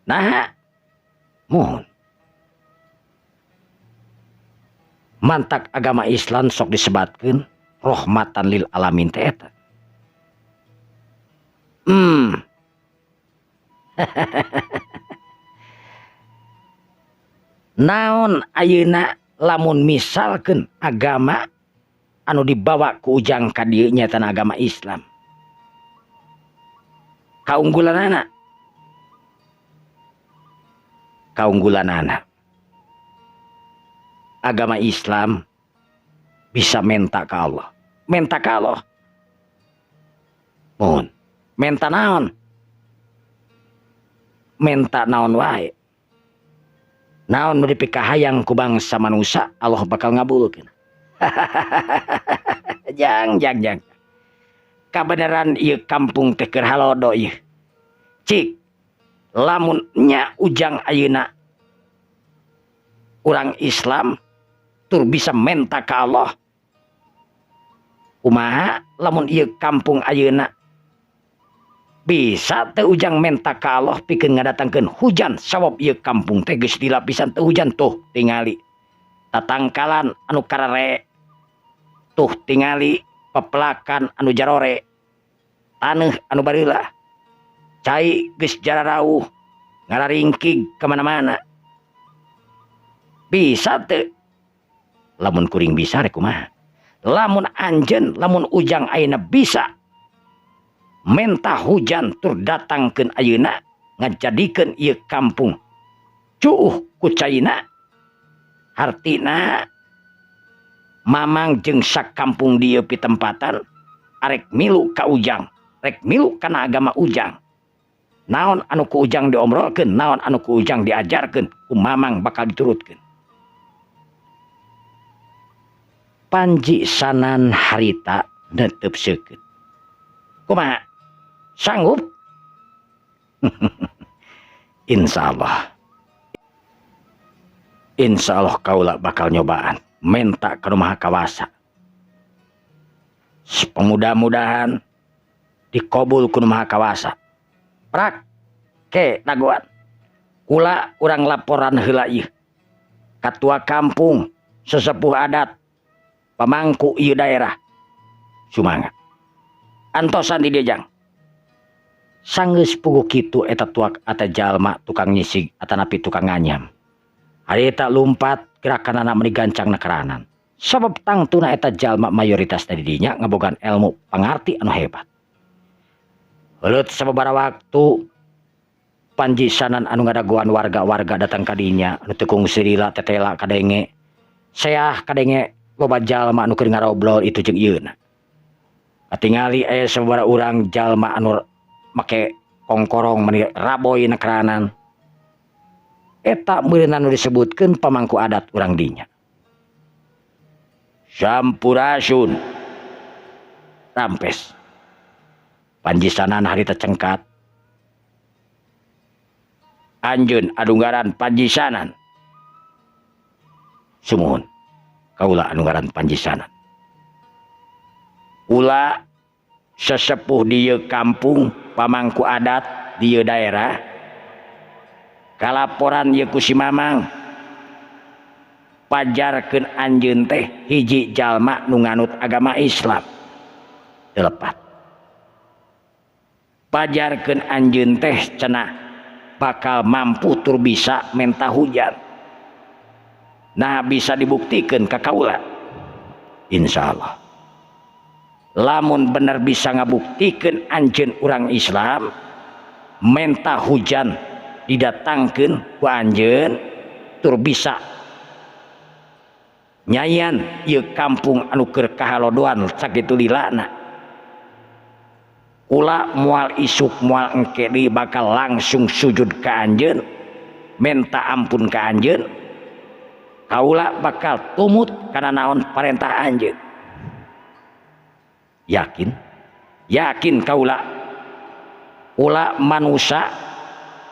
Nah, mohon mantak agama Islam sok disebatkeun rahmatan lil alamin teh eta. Naon ayeuna lamun misalkeun agama anu dibawa ku Ujang ka dieu nyata agama Islam. Kaunggulanana agama Islam bisa menta ka Allah. Menta ka Allah. Mohon. Menta naon? Menta naon wae. Naon nu dipikahayang ku bangsa manusia Allah bakal ngabulkeun. Jang. Kabeneran ieu kampung teh keur halodo ieu. Cik lamun nya Ujang ayeuna urang Islam tur bisa menta ka Allah. Kumaha lamun ieu kampung ayeuna bisa teu Ujang menta ka Allah pikeun ngadatangkeun hujan sabab ieu kampung teh geus dilapisan teu hujan tuh tingali tatangkalan anu karere, tuh tingali pepelakan anu jarore, taneuh anu bareula, cai geus jararauh ngararingkig kemana-mana. Bisa teu? Lamun kuring bisa rek kumaha? Lamun anjeun, lamun Ujang ayeuna bisa menta hujan tur datangkeun ayeuna ngajadikeun ieu kampung cuuh ku caina, hartina mamang jeung sakampung dieu pitempatan arek milu ka Ujang, rek milu kana agama Ujang. Naon anu ku Ujang diomrolkeun, naon anu ku Ujang diajarkeun, ku mamang bakal diturutkeun. Panji sanan harita netepseukeun. Kumaha? Sanggup? Insyaallah. Insyaallah kaula bakal nyobaan menta ka Maha Kawasa. Mudah-mudahan dikabul ku Maha Kawasa. Prak ke dagoan. Kula urang laporan heula ieu. katua kampung, sesepuh adat, pamangku ieu daerah. Sumangga. Antosan di diajang. Sanggeus puguh kitu eta tuak ata jalma tukang nyisig atanapi tukang nganyam. Harita lumpat gerakanana meuni gancangna keranan. Sabab tangtuna eta jalma mayoritas dari dinya ngabogan ilmu pangarti anu hebat. Heuleut sababaraha waktu panjisanan anu ngadaguan warga-warga datang ka dinya anu teu kungsi lila tetela kadenge. Seah kadenge loba jalma anu keur ngarobrol itu jeung ieuna. Katingali aya sababaraha urang jalma anu make kongkorong meuni raboy na keranan. Eta meureun anu disebutkeun pamangku adat urang dinya. Sampurasun. Rampes. Panjisanan harita cengkat. Anjeun adunggaran panjisanan. Sumuhun. Kaula anu ngaran panjisanan. Ulah sesepuh di ieu kampung pamangku adat di ieu daerah kalaporan ieu ku si Mamang pajarkeun anjeun teh hiji jalma nu nganut agama Islam telepat pajarkeun anjeun teh cenah bakal mampu tur bisa menta hujan nah bisa dibuktikan ka kaula insyaallah. Lamun bener bisa ngabuktikeun anjeun urang Islam menta hujan didatangkeun ku anjeun tur bisa nyayan ieu kampung anu keur kahalodoan sakitu lilana. Kula moal isuk moal engke deui bakal langsung sujud ka anjeun menta ampun ka anjeun. Kaula bakal tumut kana naon parentah anjeun. Yakin kaula ulah manusia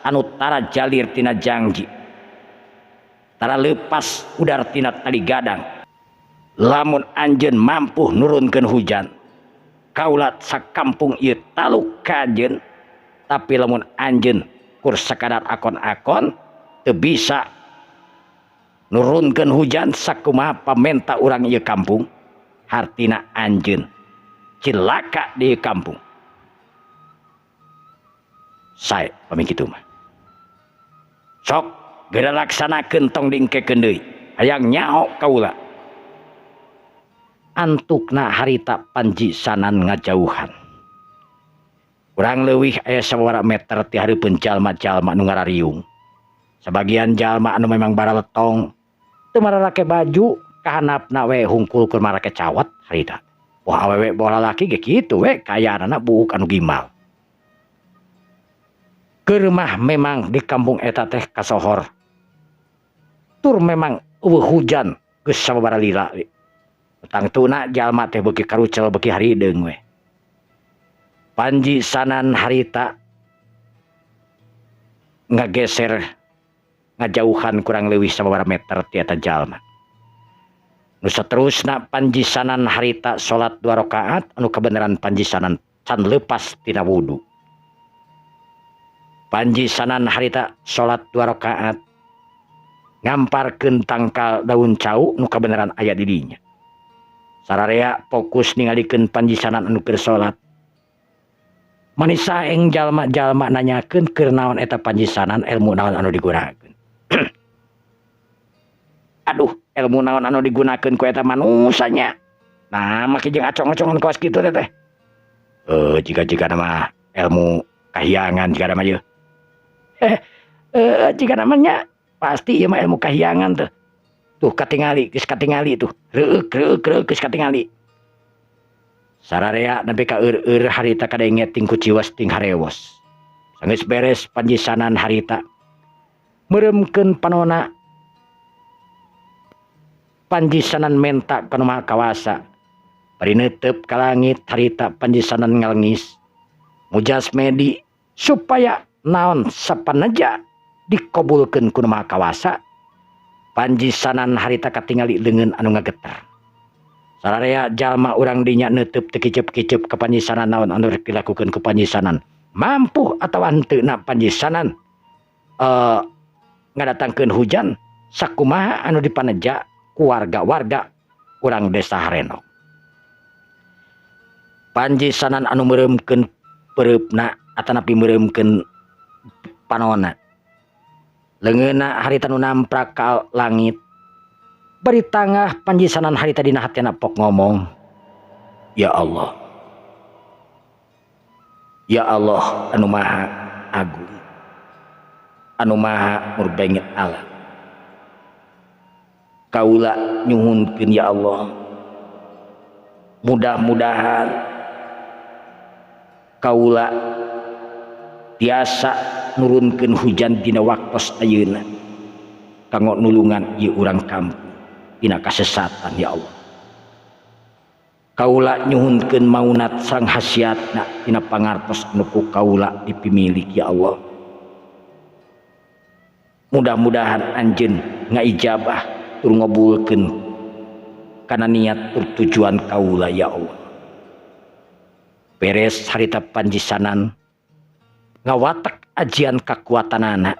anu tara jalir tina janji tara lepas udar tina tali gadang. Lamun anjeun mampu nurunkeun hujan kaula sakampung ieu taluk ka anjeun tapi lamun anjeun kur sakadar akon-akon teu bisa nurunkeun hujan sakumaha pamenta urang ieu kampung hartina anjeun cilaka di kampung. Sae pami kitu mah. Sok geura laksanakeun tong dingkekeun deui. Hayang nyaho kaula. Antukna harita panjisanan ngajauhan. Urang leuwih aya sababaraha meter ti hareupeun jalma-jalma nu ngarariung. Sebagian jalma anu memang baraletong teu mararake baju kahandapna we hungkul keur marake cawat harita. Wah awewe bola laki ge kitu we kayaana buuk anu gimbal. Keur mah memang di kampung eta teh kasohor. Tur memang eueuh hujan geus sababaraha lila. Tangtuna jalma teh beuki karucel beuki harideung we. Panjisanan harita ngageser ngajauhan kurang leuwih sababaraha meter ti eta jalma. Nu saterusna panjisanan harita salat 2 rakaat anu kebenaran panjisanan can leupas tina wudu. Panjisanan harita salat 2 rakaat ngamparkeun tangkal daun cau nu kebenaran aya di dinya. Sararea fokus ningalikeun panjisanan anu keur salat. Manis saeng jalma-jalma nanyakeun keur naon eta panjisanan ilmu naon anu digunakeun. Aduh, ilmu naon anu digunakeun ku eta manusanya. Nah, make jeung acong-acongan kaos kitu teh. Jika nama ilmu kahyangan jika nama ieu. Jika namanya pasti ieu mah ilmu kahyangan tuh. Tuh katingali, geus katingali tuh. Reuk geus katingali. Sararea nepi ka eur harita kadenge ting kuciwas ting harewos. Sanggeus beres panjisanan harita. Meuremkeun panona panjisanan menta kana maha kawasa bari neuteup ka langit harita panjisanan ngalengis mujas medi supaya naon sapaneja dikabulkeun ku maha kawasa panjisanan harita katingali leungeun anu ngageter sararea jalma urang dinya neuteup teu kiceup-kiceup ka panjisanan naon anu rek dilakukeun ku panjisanan mampu atawa henteu na panjisanan ngadatangkeun hujan sakumaha anu dipaneja ku warga-warga urang desa Harenong. Panjisanan anu meuremkeun pereupna atanapi meuremkeun panonna. Leungeunna harita nu namprak ka langit. Bari tangah panjisanan harita dina hatena pok ngomong, "Ya Allah. Ya Allah anu maha agung. Anu maha murbengit alam. Kaula nyuhunkeun ya Allah. Mudah-mudahan kaula tiasa nurunkeun hujan dina waktos ayeuna kanggo nulungan ieu urang kampung dina kasesatan ya Allah. Kaula nyuhunkeun maunat sareng hasiatna dina pangartos anu ku kaula dipimilik ya Allah. Mudah-mudahan anjeun ngaijabah tur ngabulkeun kana niat tur tujuan kaula ya Allah. Beres harita panjisanan ngawatek ajian kakuatanana,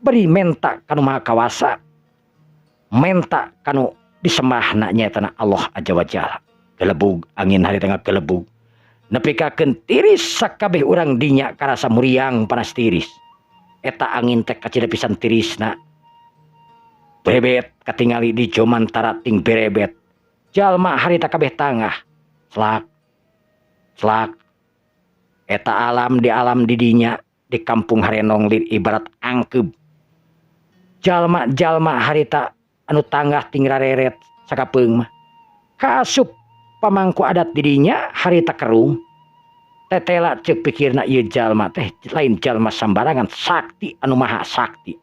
beri menta kanu maha kawasa, menta kanu disembahna nyaetana Allah Azza wa Jalla. Gelebug angin harita ngagelebug nepikakeun tiris sakabeh urang dinya karasa muriang panas tiris. Eta angin teh kacida pisan tirisna, berebet katingali di jomantara ting berebet. Jalma harita kabeh tangah selak selak. Eta alam didinya di kampung Harenong lin ibarat angkeub. Jalma-jalma harita anu tanggah ting rareret sakapeung mah kaasup pamangku adat didinya harita kerung. Tetela ceuk pikirna ieu jalma teh lain jalma sambarangan, sakti anu maha sakti,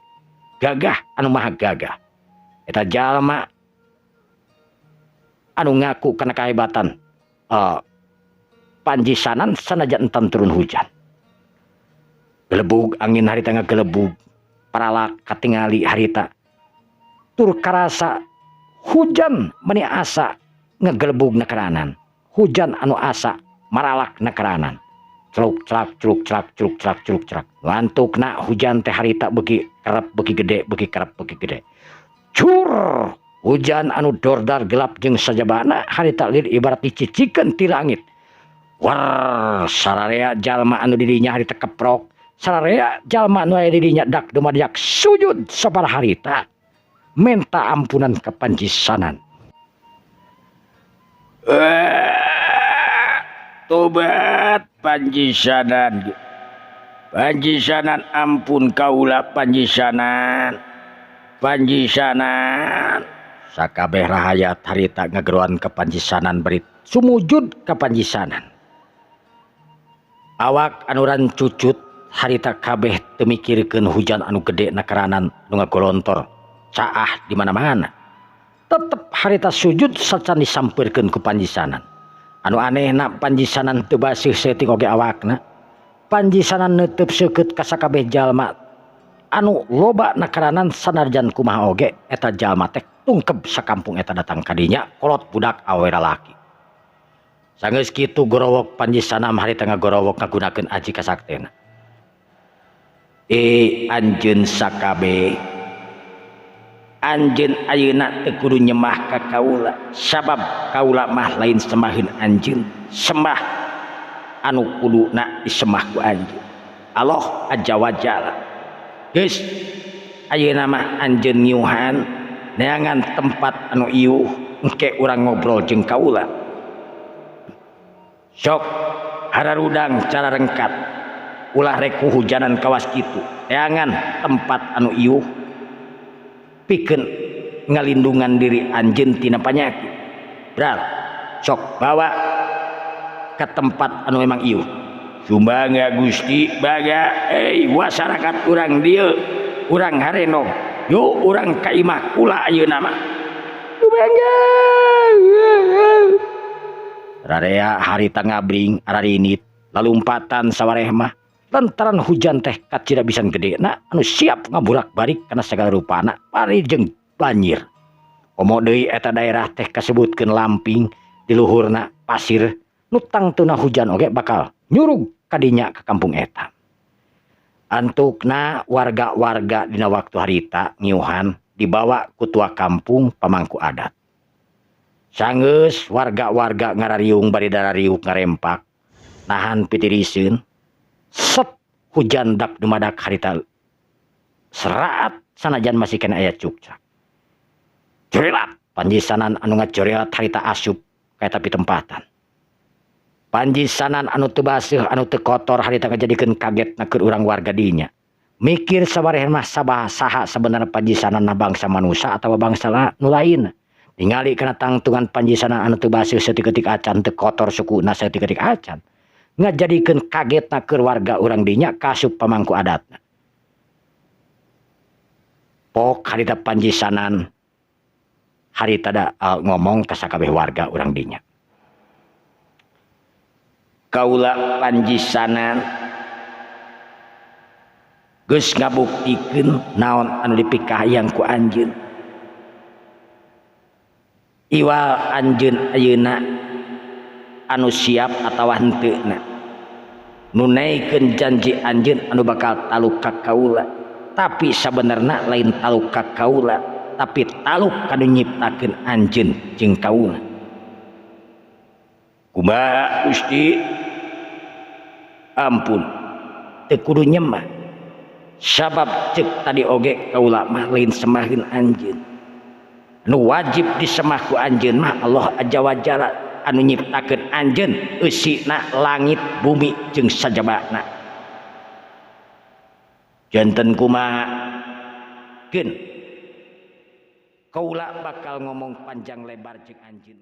gagah anu maha gagah. Eta jalma anu ngaku kana kahebatan panjisanan sanajan entan turun hujan. Gelebug angin harita ngagelebug, paralak katingali harita tur karasa hujan meni asa ngagelebug nakaranan. Hujan anu asa maralak nakaranan. Celuk celak celuk celak celuk celak celuk celak. Lantukna hujan teh harita beuki kerep beuki gede, beuki kerep beuki gede. Cur hujan anu dordar gelap jeung sajabana harita lir ibarat dicicikeun ti langit. War sararea jalma anu didinya harita keprok, sararea jalma anu aya didinya dak dumadiak sujud sabaraha harita minta ampunan ka panjisanan. Tobat panjisanan. Panjisanan ampun kaula panjisanan. Panjisanan. Sakabeh rahayat harita ngageruan ka panjisanan berit sumujud ka panjisanan. Awak anu rancucut harita kabeh teu mikirkeun hujan anu gede nakaranan nu ngagolontor caah di mana-mana. Tetep harita sujud sacan disampeurkeun ku panjisanan. Anu anehna panjisanan teu baseuh seutik oge awakna. Panjisanan neuteub seukeut ka sakabeh jalma anu loba nakaranan sanarjan kumaha oge eta jalma teh tungkeb sakampung eta datang ka dinya kolot budak awewe lalaki. Sanggeus kitu gorowok panjisanan harita ngagorowok ngagunakeun aji kasaktena. Anjeun sakabeh, anjeun ayeuna teu kudu nyembah ka kaula, sabab kaula mah lain sembaheun anjeun, sembah anu kuduna disembah ku anjeun, Allah Azza wa Jalla. Geus ayeuna mah anjeun ngiuhan neangan tempat anu ieuh engke urang ngobrol jeung kaula. Sok hararudang cara rengkat ulah rek hujanan kawas kitu, neangan tempat anu ieuh pikeun ngalindungan diri anjeun tina panyakit. Bral, sok bawa ke tempat anu memang ieuh. Sumangga Gusti baga masyarakat urang dieu, urang Harenong. Yo urang ka imah kula ayeuna mah. Sumangga. Rarea harita ngabring ararinit lalumpatan sawareh mah lantaran hujan teh kacida bisan gedena anu siap ngaburak-barik kana sagala rupana pari jeung banjir. Komo deui eta daerah teh kasebutkeun lamping di luhurna pasir nu tangtuna hujan oge bakal nyurug kadinya ke kampung eta. Antukna warga-warga dina waktu harita ngiuhan dibawa ku tua kampung pamangku adat. Sanggeus warga-warga ngarariung bari darariuk ngarempak nahan pitiriseun set hujan dak dumadak harita seraat sanajan masih kena aya cukcak. Corelat panjisanan anu ngacorelat harita asup kayak tapi tempatan. Panjisanan anu teu baseuh anu teu kotor harita ngajadikeun kagetna keur urang warga dinya. Mikir sabareh mah saha sebenarnya panjisanan bangsa manusia atau bangsa nu lain. Ningali kana tangtungan panjisanan anu teu baseuh saeutik-eutik acan teu kotor sukuna saeutik-eutik acan. Ngajadikeun kagetna keur warga urang dinya kasup pamangku adatna. Pok harita panjisanan harita da ngomong ka sakabeh warga urang dinya. Kaula panjisanan geus ngabuktikeun naon anu dipikahayang ku anjeun. Iwal anjeun ayeuna anu siap atawa henteu na. Nunaikeun janji anjeun anu bakal taluk ka kaula. Tapi sabenerna lain taluk ka kaula, tapi taluk kanu nyiptakeun anjeun jeung kaula. Kumaha Gusti? Ampun, teu kudu nyembah. Sabab ceuk tadi oge kaula mah lain semaheun anjeun. Nu wajib disemah ku anjeun mah Allah Azza wa Jalla anu nyiptakeun anjeun eusina langit bumi jeung sajabana. Janten kumaha keun kaula bakal ngomong panjang lebar jeung anjeun.